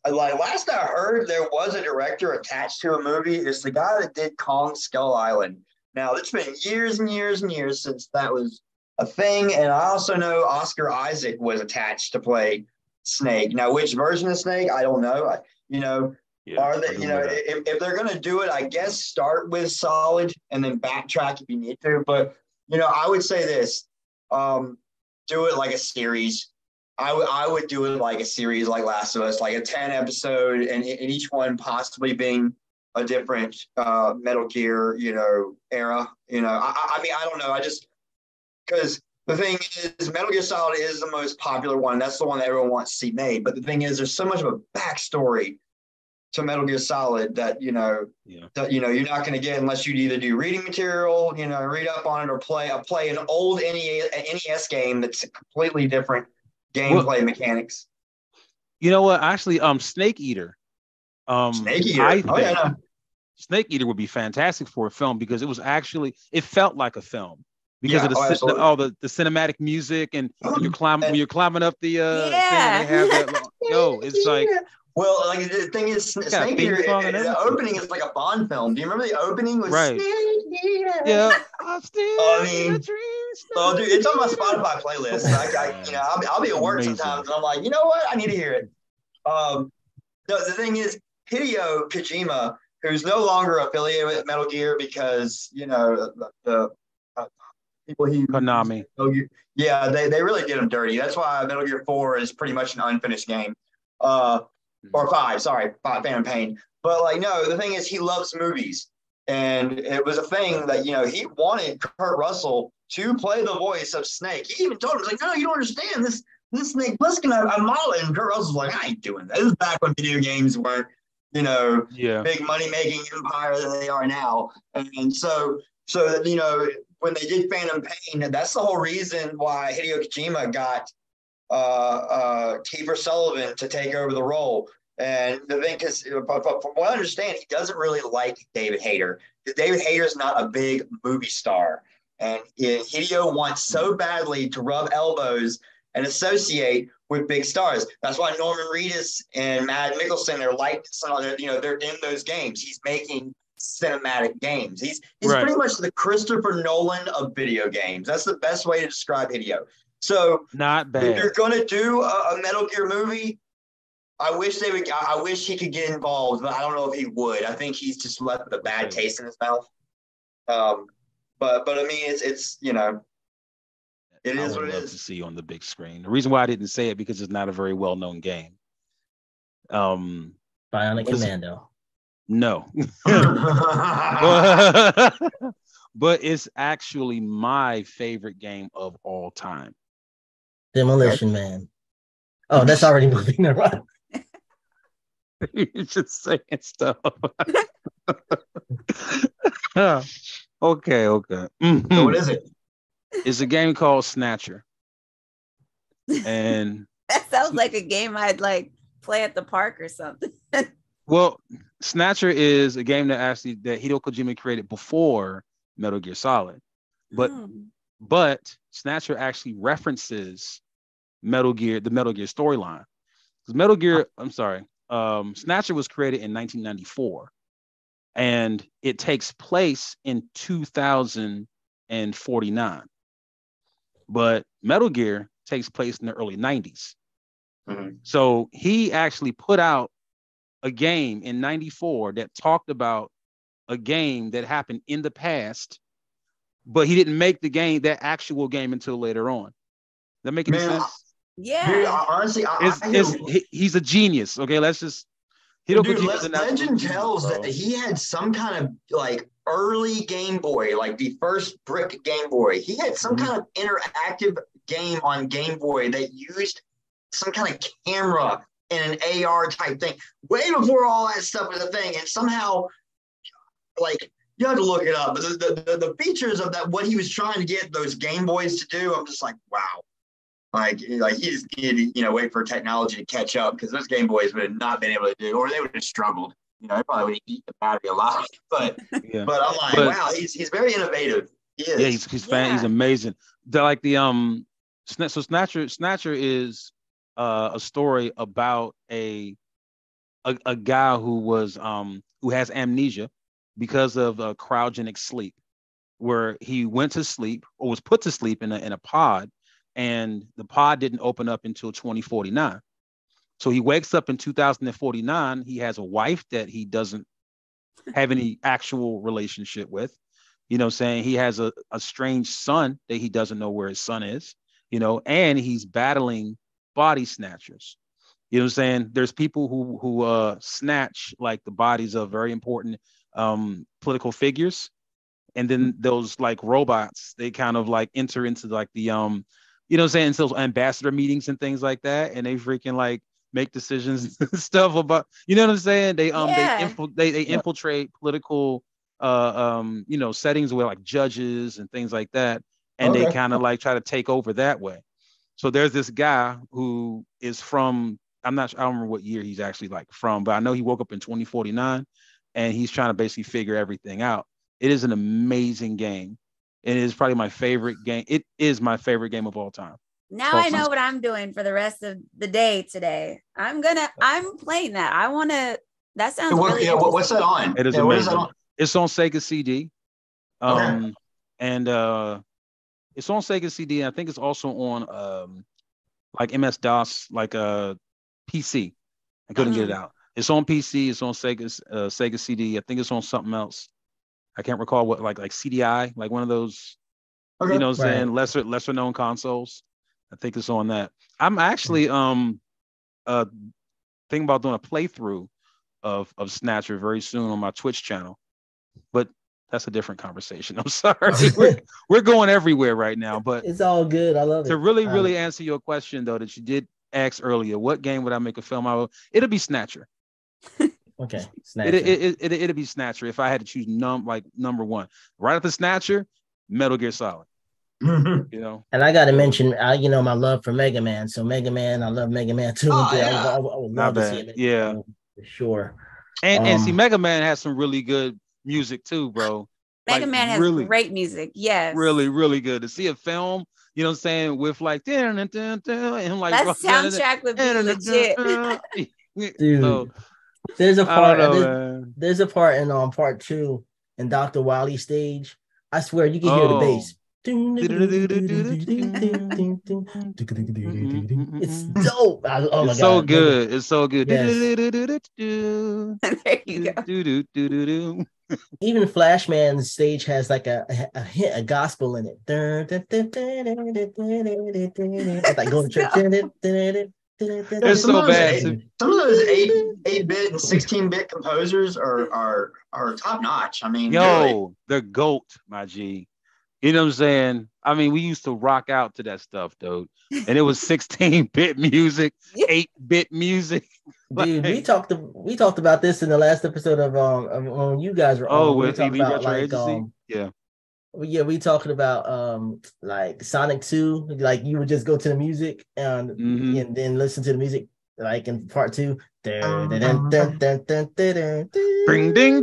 S4: Like, last I heard, there was a director attached to a movie. It's the guy that did Kong Skull Island. Now, it's been years and years and years since that was a thing. And I also know Oscar Isaac was attached to play Snake. Now, which version of Snake, I don't know. Are they, if they're going to do it, I guess start with Solid and then backtrack if you need to. But, I would say this, do it like a series. I would do it like a series, like Last of Us, like a 10 episode, and each one possibly being a different Metal Gear, era. I mean, I don't know. Because the thing is, Metal Gear Solid is the most popular one. That's the one that everyone wants to see made. But the thing is, there's so much of a backstory to Metal Gear Solid that, you're not going to get unless you either do reading material, read up on it, or play an old NES game that's completely different gameplay mechanics.
S3: You know what? Actually, Snake Eater.
S4: Snake Eater.
S3: Snake Eater would be fantastic for a film, because it felt like a film because of the cinematic music, and when you're climbing up the thing, they have that. It's like.
S4: Well, like, the thing is, Snake Eater, the opening is like a Bond film. Do you remember the opening was
S3: right?
S4: Snake Eater?
S3: Yeah.
S4: Dude, it's on my Spotify playlist. I'll be at work sometimes, and I'm like, you know what? I need to hear it. The thing is, Hideo Kojima, who's no longer affiliated with Metal Gear because, the people
S3: Konami.
S4: Yeah, they really did him dirty. That's why Metal Gear 4 is pretty much an unfinished game. Or 5, sorry, Phantom Pain. But, like, no, the thing is, he loves movies. And it was a thing that, he wanted Kurt Russell to play the voice of Snake. He even told him, like, no, you don't understand. This Snake Plissken, I model it. And Kurt Russell's like, I ain't doing that. This is back when video games weren't, big money-making empire that they are now. And so when they did Phantom Pain, that's the whole reason why Hideo Kojima got Kiefer Sullivan to take over the role. And the thing is, from what I understand, he doesn't really like David Hayter. David Hayter's not a big movie star. And Hideo wants so badly to rub elbows and associate with big stars. That's why Norman Reedus and Matt Mikkelsen are they're in those games. He's making cinematic games. He's pretty much the Christopher Nolan of video games. That's the best way to describe Hideo. So
S3: not bad.
S4: If you're going to do a Metal Gear movie, I wish he could get involved, but I don't know if he would. I think he's just left with a bad taste in his mouth. But I mean, it's It
S3: I
S4: is
S3: would
S4: what it
S3: love
S4: is.
S3: to see on the big screen. The reason why I didn't say it because it's not a very well known game.
S1: Bionic
S3: But it's-
S1: Commando.
S3: No, but it's actually my favorite game of all time.
S1: Demolition Man. Oh, that's already moving around.
S3: You're just saying stuff. Okay.
S4: So what is it?
S3: It's a game called Snatcher. And
S2: That sounds like a game I'd like play at the park or something.
S3: well, Snatcher is a game that Hideo Kojima created before Metal Gear Solid. But Snatcher actually references the Metal Gear storyline. Snatcher was created in 1994, and it takes place in 2049. But Metal Gear takes place in the early 90s.
S4: Mhm.
S3: So he actually put out a game in 94 that talked about a game that happened in the past, but he didn't make that actual game until later on. Does that make any sense?
S2: Yeah.
S4: Dude, honestly,
S3: he's a genius. Okay, let's just.
S4: Dude, legend tells that he had some kind of like early Game Boy, like the first brick Game Boy. He had some kind of interactive game on Game Boy that used some kind of camera and an AR type thing way before all that stuff was a thing. And somehow, like, you have to look it up. But the features of that, what he was trying to get those Game Boys to do, I'm just like, wow. Like he just needed, wait for technology to catch up because those Game Boys would have not been able to do, or they would have struggled. They probably would have eaten the battery a lot. But I'm like, wow, he's very innovative. He is.
S3: Yeah, he's amazing. Snatcher is a story about a guy who has amnesia because of cryogenic sleep, where he went to sleep or was put to sleep in a pod. And the pod didn't open up until 2049. So he wakes up in 2049. He has a wife that he doesn't have any actual relationship with. Saying he has a strange son that he doesn't know where his son is, and he's battling body snatchers. Saying? There's people who snatch like the bodies of very important political figures. And then those like robots, they kind of like enter into like the so ambassador meetings and things like that, and they freaking like make decisions and stuff about, what I'm saying? They infiltrate political settings where like judges and things like that, and they kind of like try to take over that way. So there's this guy who is from, I don't remember what year he's actually like from, but I know he woke up in 2049 and he's trying to basically figure everything out. It is an amazing game. It is probably my favorite game. It is my favorite game of all time.
S2: Now I know what I'm doing for the rest of the day today. I'm playing that. That sounds really interesting.
S4: What's that on?
S3: It is amazing. What is that on? It's on Sega CD. And it's on Sega CD. I think it's also on like MS-DOS, like a PC. I couldn't get it out. It's on PC. It's on Sega CD. I think it's on something else. I can't recall what, like CDI, like one of those, saying lesser known consoles. I think it's on that. I'm actually thinking about doing a playthrough of Snatcher very soon on my Twitch channel, but that's a different conversation. I'm sorry, we're going everywhere right now, but
S1: it's all good. I love it.
S3: To really answer your question though, that you did ask earlier, what game would I make a film out of? It'll be Snatcher.
S1: Okay, Snatcher.
S3: It'd be Snatcher if I had to choose number one. Right after Snatcher, Metal Gear Solid.
S1: And I got to mention, my love for Mega Man. So Mega Man, I love Mega Man too. I would love to see him. For sure.
S3: And see, Mega Man has some really good music too, bro.
S2: Mega Man has great music. Yes.
S3: Really, really good. To see a film, with like and like
S2: that soundtrack would be legit.
S1: Dude. So, there's a part. There's a part in part 2 in Dr. Wily's stage. I swear you can hear the bass. It's dope.
S3: It's so good. It's so good.
S2: Yes. There you go.
S1: Even Flashman's stage has like a gospel in it. It's like going to church.
S3: It's so bad.
S4: Some of those 8-bit and 16-bit composers are top notch. I mean,
S3: yo, the GOAT, my G. You know what I'm saying? I mean, we used to rock out to that stuff, dude. And it was 16-bit music, 8-bit music.
S1: Dude, we talked about this in the last episode of when you guys were on.
S3: With
S1: we talked
S3: EV
S1: about
S3: Retro
S1: like
S3: Agency?
S1: yeah, we talking about like Sonic 2, like you would just go to the music and then listen to the music like in part 2.
S3: Ding ding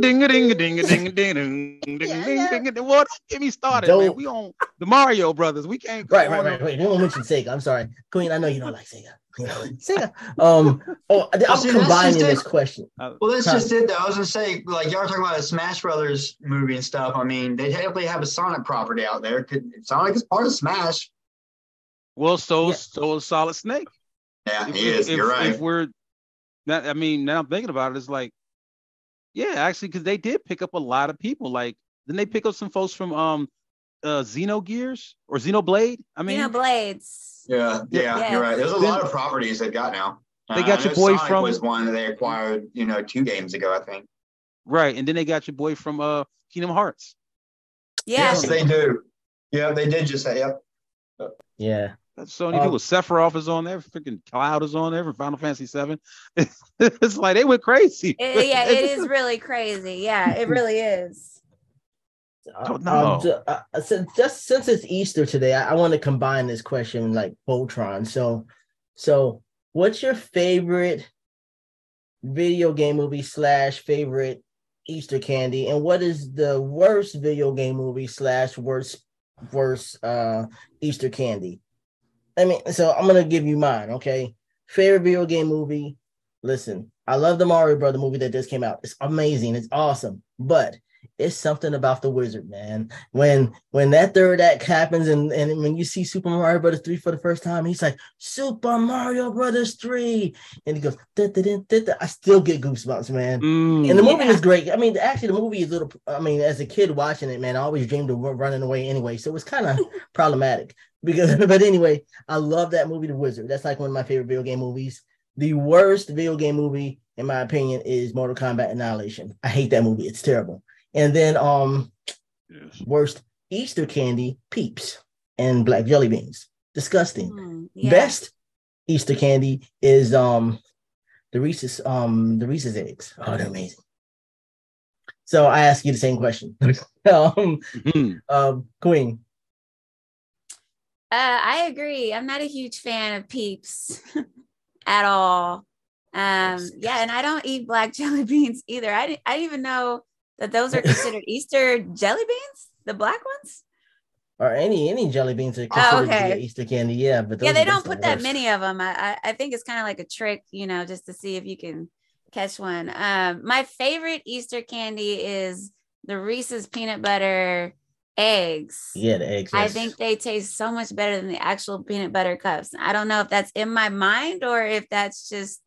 S3: ding ding ding ding ding ding. What? Get me started, man. We on the Mario Brothers. We can't go
S1: right. Wait, don't mention Sega. I'm sorry, Queen. I know you don't like Sega. Sega. I'm combining this question.
S4: Well, that's just it. Though. I was gonna say, like y'all were talking about a Smash Brothers movie and stuff. I mean, they technically have a Sonic property out there. Sonic is part of Smash.
S3: Well, so is Solid Snake.
S4: Yeah, he is. You're right.
S3: If we're not, I mean, now I'm thinking about it, it's like, yeah, actually, because they did pick up a lot of people. Like, didn't they pick up some folks from Xenogears or Xenoblade? I mean,
S2: Xenoblades.
S4: Yeah, you're right. There's a lot of properties they've got now.
S3: They got your boy
S4: Sonic was one that they acquired, 2 games ago, I think.
S3: Right, and then they got your boy from Kingdom Hearts.
S2: Yeah.
S4: Yes, they do. Yeah, they did just say, yep.
S1: Yeah.
S3: That's Sony do. Sephiroth is on there. Freaking Cloud is on there for Final Fantasy VII. It's like they went crazy.
S2: It is really crazy. Yeah, it really is.
S1: Since it's Easter today, I want to combine this question like Voltron. So what's your favorite video game movie / favorite Easter candy, and what is the worst video game movie / worst Easter candy? I mean, so I'm gonna give you mine, okay? Favorite video game movie. Listen, I love the Mario Brother movie that just came out. It's amazing, it's awesome, but it's something about the wizard, man. When that third act happens and when you see Super Mario Brothers 3 for the first time, he's like, Super Mario Brothers 3. And he goes, da, da, da, da, da. I still get goosebumps, man. And the movie is great. I mean, actually, the movie is as a kid watching it, man, I always dreamed of running away anyway. So it's kind of problematic. But anyway, I love that movie, The Wizard. That's like one of my favorite video game movies. The worst video game movie, in my opinion, is Mortal Kombat Annihilation. I hate that movie. It's terrible. And then worst Easter candy, Peeps and black jelly beans. Disgusting. Best Easter candy is the Reese's eggs. Oh, they're amazing. So I ask you the same question. Queen.
S2: I agree. I'm not a huge fan of Peeps at all. And I don't eat black jelly beans either. I didn't even know that those are considered Easter jelly beans, the black ones,
S1: or any jelly beans are considered Easter candy. Yeah, but
S2: they don't put that many of them. I think it's kind of like a trick, just to see if you can catch one. My favorite Easter candy is the Reese's peanut butter eggs.
S1: Yeah, the eggs. Yes.
S2: I think they taste so much better than the actual peanut butter cups. I don't know if that's in my mind or if that's just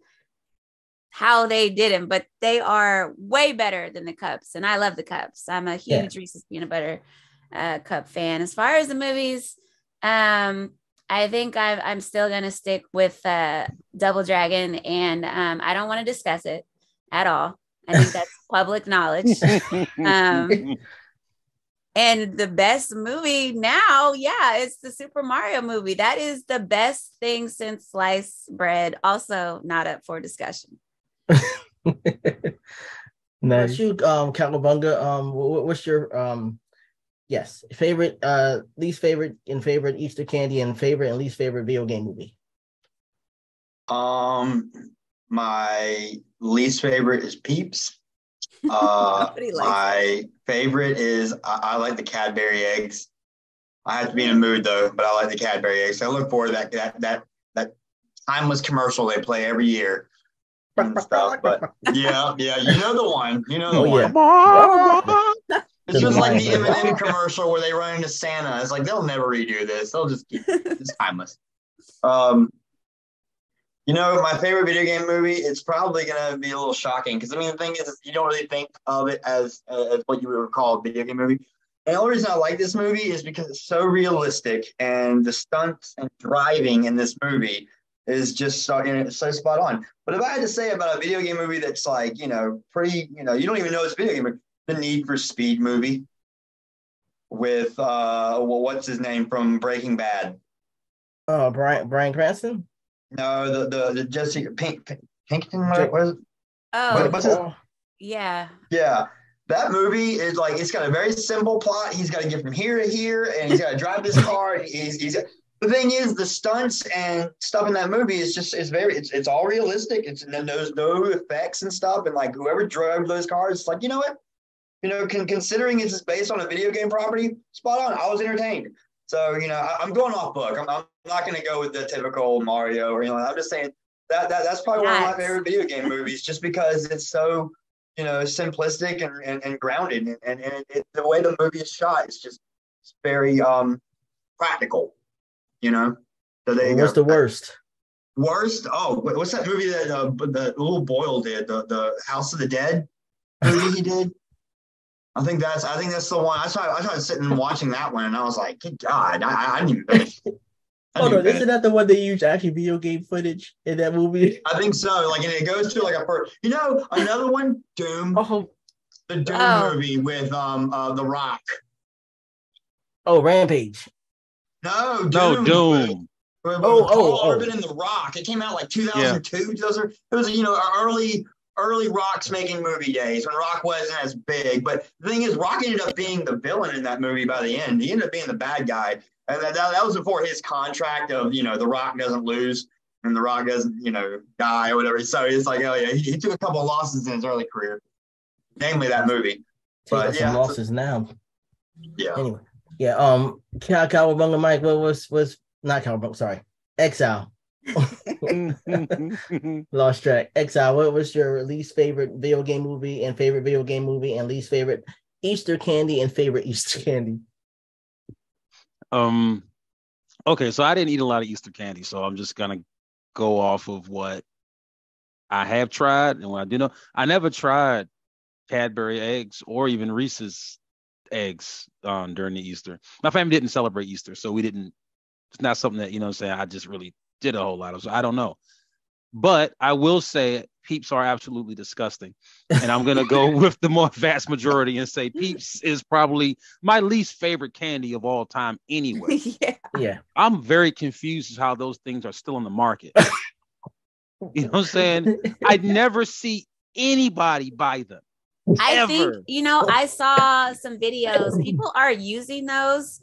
S2: how they did them, but they are way better than the cups, and I love the cups. I'm a huge Reese's peanut butter cup fan. As far as the movies, I think I'm still gonna stick with Double Dragon, and I don't want to discuss it at all. I think that's public knowledge. And the best movie now, it's the Super Mario movie. That is the best thing since sliced bread. Also not up for discussion.
S1: Nice. You, Cowabunga, what's your favorite, least favorite and favorite Easter candy and favorite and least favorite video game movie?
S4: My least favorite is Peeps. My favorite is I like the Cadbury eggs. I have to be in a mood though, but I like the Cadbury eggs. I look forward to that timeless commercial they play every year. And stuff, but yeah, you know the one. It's just like the M&M commercial where they run into Santa. It's like they'll never redo this. They'll just keep it's timeless. You know, my favorite video game movie, it's probably going to be a little shocking because, I mean, the thing is, you don't really think of it as what you would call a video game movie. And the only reason I like this movie is because it's so realistic and the stunts and driving in this movie is just so, so spot on. But if I had to say about a video game movie that's like, pretty, you don't even know it's a video game movie, the Need for Speed movie with, what's his name from Breaking Bad?
S1: Oh, Bryan Cranston?
S4: No, the Jesse Pinkton, what is it?
S2: Oh,
S4: What's his?
S2: yeah.
S4: Yeah. That movie is like, it's got a very simple plot. He's got to get from here to here and he's got to drive this car. And the thing is, the stunts and stuff in that movie is just, it's all realistic. There's no effects and stuff. And like whoever drove those cars, it's like, you know what? Considering it's based on a video game property, spot on. I was entertained. So, I'm going off book. I'm not going to go with the typical Mario or, I'm just saying that's probably one of my favorite video game movies just because it's so, simplistic and grounded. And the way the movie is shot is just it's very practical, So there you go.
S1: What's the worst?
S4: Worst? Oh, what's that movie that the little Boyle did? The House of the Dead movie he did? I think that's the one. I started sitting and watching that one, and I was like, "Good God, I didn't even finish."
S1: Oh no, isn't that the one they use actually video game footage in that movie?
S4: I think so. Like, and it goes to like another one, Doom.
S1: Oh,
S4: the Doom movie with The Rock.
S1: Oh, Rampage.
S4: No,
S3: Doom.
S4: Urban and The Rock. It came out like 2002. Yeah. It was early Rock's making movie days when Rock wasn't as big. But the thing is, Rock ended up being the villain in that movie by the end. He ended up being the bad guy. And that was before his contract of, The Rock doesn't lose and The Rock doesn't, die or whatever. So it's like, oh, yeah, he took a couple of losses in his early career, namely that movie.
S1: But some losses now.
S4: Yeah.
S1: Anyway, yeah. Cowabunga Mike, what was not Cowabunga? Sorry, Exile. Lost track. Exile. What was your least favorite video game movie and favorite video game movie and least favorite Easter candy and favorite Easter candy?
S3: Okay, so I didn't eat a lot of Easter candy, so I'm just gonna go off of what I have tried and what I do know. I never tried Cadbury eggs or even Reese's eggs during the Easter. My family didn't celebrate Easter, so we didn't. It's not something that I just really did a whole lot of. So I don't know, but I will say Peeps are absolutely disgusting, and I'm gonna go with the more vast majority and say Peeps is probably my least favorite candy of all time. Anyway,
S1: yeah.
S3: I'm very confused as how those things are still on the market. You know what I'm saying? I'd never see anybody buy them.
S2: I think, I saw some videos. People are using those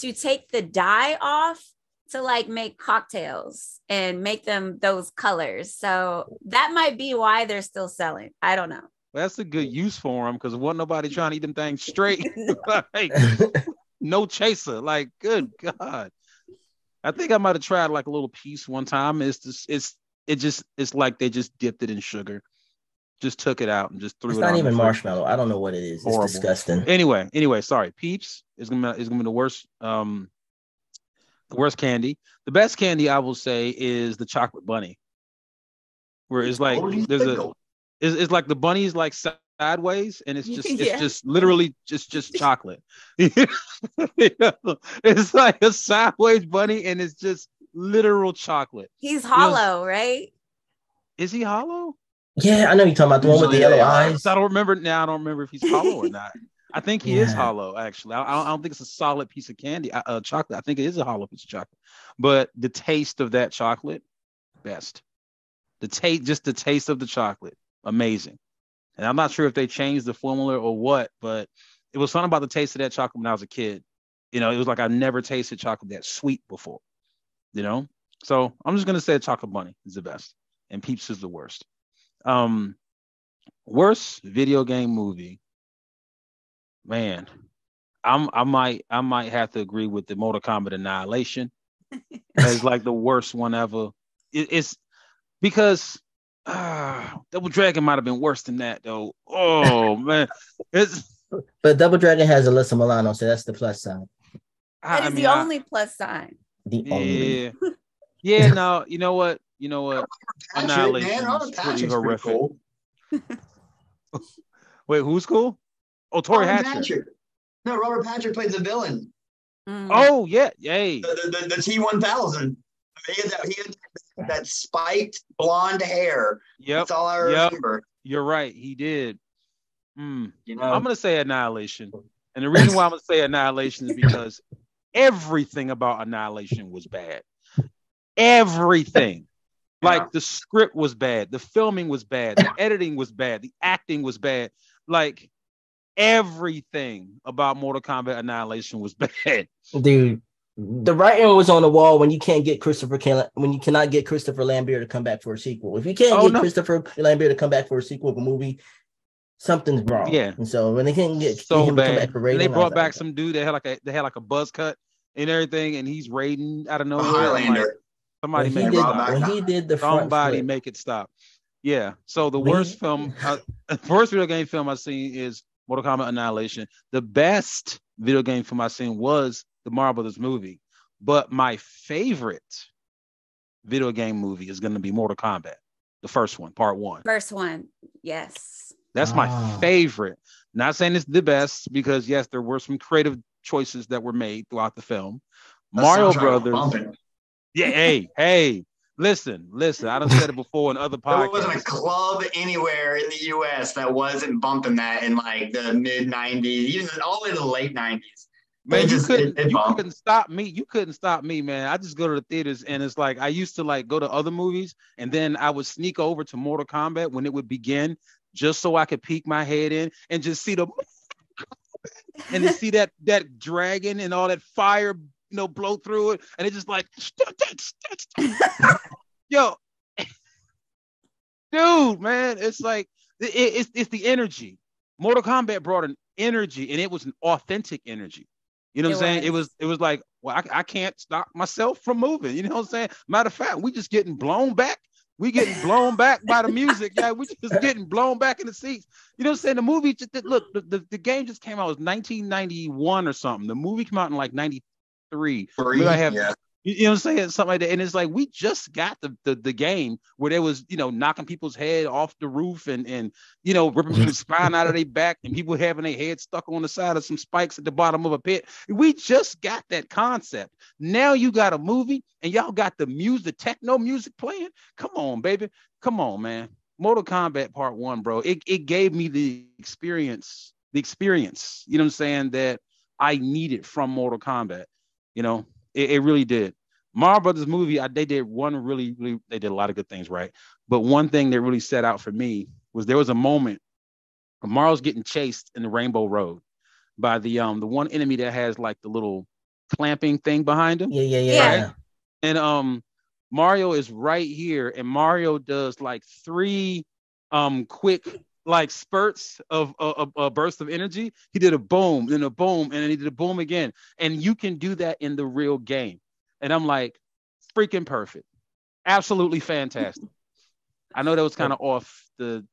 S2: to take the dye off to like make cocktails and make them those colors. So that might be why they're still selling. I don't know.
S3: That's a good use for them because wasn't nobody trying to eat them things straight. Like, no chaser. Like, good God. I think I might have tried like a little piece one time. It's like they just dipped it in sugar. Just took it out and just threw it on.
S1: It's not even marshmallow. I don't know what it is. Horrible. It's disgusting.
S3: Anyway, sorry. Peeps is gonna be the worst. The worst candy. The best candy I will say is the chocolate bunny, where it's like it's like the bunny's like sideways and it's just literally just chocolate. It's like a sideways bunny and it's just literal chocolate.
S2: He's hollow, right?
S3: Is he hollow?
S1: Yeah, I know you're talking about the one with the yellow eyes.
S3: I don't remember if he's hollow or not. I think he is hollow, actually. I don't think it's a solid piece of candy, chocolate. I think it is a hollow piece of chocolate. But the taste of that chocolate, best. The taste of the chocolate, amazing. And I'm not sure if they changed the formula or what, but it was something about the taste of that chocolate when I was a kid. It was like I never tasted chocolate that sweet before. So I'm just gonna say chocolate bunny is the best, and Peeps is the worst. Worst video game movie. Man, I might have to agree with the Mortal Kombat Annihilation. It's like the worst one ever. It's because Double Dragon might have been worse than that though. Oh man,
S1: but Double Dragon has Alyssa Milano, so that's the plus side.
S2: That is the only plus sign.
S1: The only.
S3: Yeah. No, you know what? you know what?
S4: Patrick,
S3: Annihilation
S4: man,
S3: is pretty
S4: Patrick's
S3: horrific.
S4: cool.
S3: Wait, who's cool? Oh, Tori
S4: Robert
S3: Hatcher.
S4: Patrick. No, Robert Patrick played the villain.
S3: Oh yeah, yay.
S4: The T-1000. He had that spiked blonde hair.
S3: Yep.
S4: That's all I remember.
S3: You're right. He did.
S4: You know,
S3: I'm gonna say Annihilation, and the reason why I'm gonna say Annihilation is because everything about Annihilation was bad. Everything. Like the script was bad, the filming was bad, the editing was bad, the acting was bad. Like everything about Mortal Kombat Annihilation was bad.
S1: Dude, the writing was on the wall when you cannot get Christopher Lambert to come back for a sequel. If you can't get Christopher Lambert to come back for a sequel of a movie, something's wrong.
S3: Yeah.
S1: And so when they can't get
S3: so
S1: him
S3: bad.
S1: to come back for Raiden,
S3: and they brought back some dude that had like a buzz cut and everything, and he's Raiden out of nowhere.
S4: Highlander.
S3: Somebody
S1: when he did the front
S3: somebody
S1: flip.
S3: make it stop. Yeah. So the worst first video game film I've seen is Mortal Kombat Annihilation. The best video game film I've seen was the Mario Brothers movie. But my favorite video game movie is going to be Mortal Kombat, the first one, part 1.
S2: First one, yes.
S3: That's my favorite. Not saying it's the best, because yes, there were some creative choices that were made throughout the film. Mario Brothers. Yeah, hey, listen. I done said it before in other podcasts.
S4: There wasn't a club anywhere in the U.S. that wasn't bumping that in like the mid '90s, even all the way to the late '90s.
S3: Man, you couldn't stop me. You couldn't stop me, man. I just go to the theaters, and it's like I used to like go to other movies, and then I would sneak over to Mortal Kombat when it would begin, just so I could peek my head in and just see the and to see that dragon and all that fire, blow through it, and it's just like, yo, dude, man, it's like it's the energy. Mortal Kombat brought an energy, and it was an authentic energy. You know what I'm saying? It was like, well, I can't stop myself from moving. You know what I'm saying? Matter of fact, we just getting blown back. We getting blown back by the music. Yeah, we just getting blown back in the seats. You know what I'm saying? The movie just look, the game just came out. It was 1991 or something. The movie came out in like 93. You know what I'm saying? Something like that. And it's like, we just got the game where there was, knocking people's head off the roof and ripping people's spine out of their back, and people having their head stuck on the side of some spikes at the bottom of a pit. We just got that concept. Now you got a movie and y'all got the music, the techno music playing. Come on, baby. Come on, man. Mortal Kombat Part 1, bro. It gave me the experience, you know what I'm saying, that I needed from Mortal Kombat. It really did. Mario Brothers movie, they did they did a lot of good things, right? But one thing that really set out for me was there was a moment where Mario's getting chased in the Rainbow Road by the one enemy that has like the little clamping thing behind him.
S1: Yeah.
S3: Right? And Mario is right here, and Mario does like 3 quick like spurts of a burst of energy. He did a boom, then a boom, and then he did a boom again. And you can do that in the real game. And I'm like, freaking perfect. Absolutely fantastic. I know that was kind of off the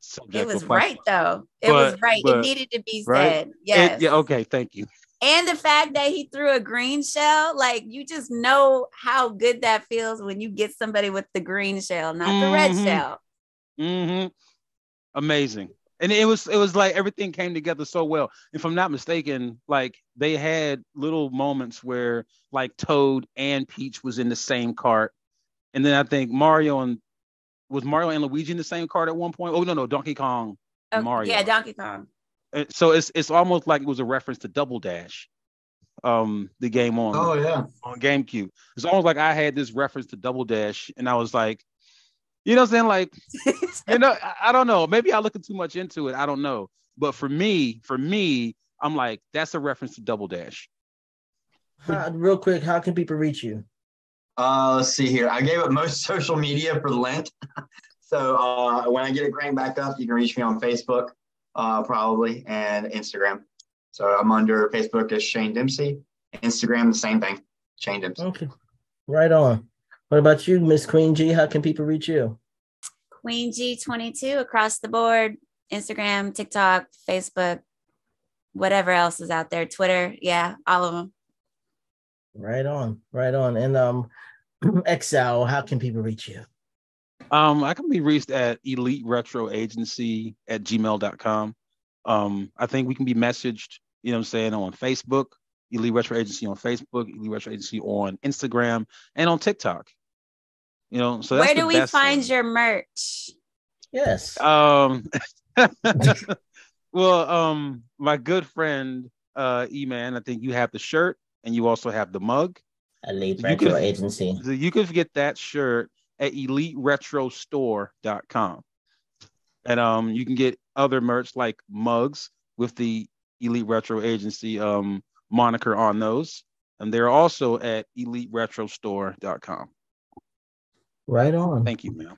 S3: subject.
S2: It was right, though. It was right. It needed to be said. Yes.
S3: Okay, thank you.
S2: And the fact that he threw a green shell, like, you just know how good that feels when you get somebody with the green shell, not the red shell.
S3: Amazing. And it was like everything came together so well. If I'm not mistaken, like they had little moments where like Toad and Peach was in the same cart. And then I think Mario and Luigi in the same cart at one point? Oh, no, Donkey Kong and Mario.
S2: Yeah, Donkey Kong.
S3: So it's almost like it was a reference to Double Dash. The game on GameCube. It's almost like I had this reference to Double Dash, and I was like, you know what I'm saying? Like, I don't know. Maybe I'm looking too much into it. I don't know. But for me, I'm like, that's a reference to Double Dash.
S1: Real quick, how can people reach you?
S4: Let's see here. I gave up most social media for Lent. So when I get it cranked back up, you can reach me on Facebook, probably, and Instagram. So I'm under Facebook as Shane Dempsey. Instagram, the same thing, Shane Dempsey.
S1: Okay, right on. What about you, Miss Queen G? How can people reach you?
S2: Queen G22 across the board. Instagram, TikTok, Facebook, whatever else is out there. Twitter. Yeah, all of them.
S1: Right on. And Exile, how can people reach you?
S3: I can be reached at Elite Retro Agency at gmail.com. I think we can be messaged, you know what I'm saying, on Facebook, Elite Retro Agency on Facebook, Elite Retro Agency on Instagram, and on TikTok. You know, so that's
S2: Where
S3: the
S2: do we
S3: best
S2: find
S3: one.
S2: your merch?
S1: Yes.
S3: Well, my good friend E-Man, I think you have the shirt and you also have the mug.
S1: Elite
S3: So
S1: Retro Agency.
S3: so you could get that shirt at eliteretrostore.com. And you can get other merch like mugs with the Elite Retro Agency moniker on those. And they're also at eliteretrostore.com.
S1: Right on.
S3: Thank you, man.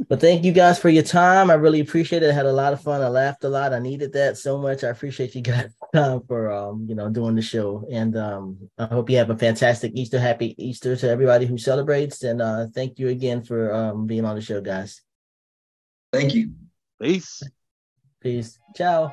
S1: But thank you guys for your time. I really appreciate it. I had a lot of fun. I laughed a lot. I needed that so much. I appreciate you guys for doing the show. And I hope you have a fantastic Easter. Happy Easter to everybody who celebrates. And thank you again for being on the show, guys.
S4: Thank you.
S3: Peace.
S1: Peace. Ciao.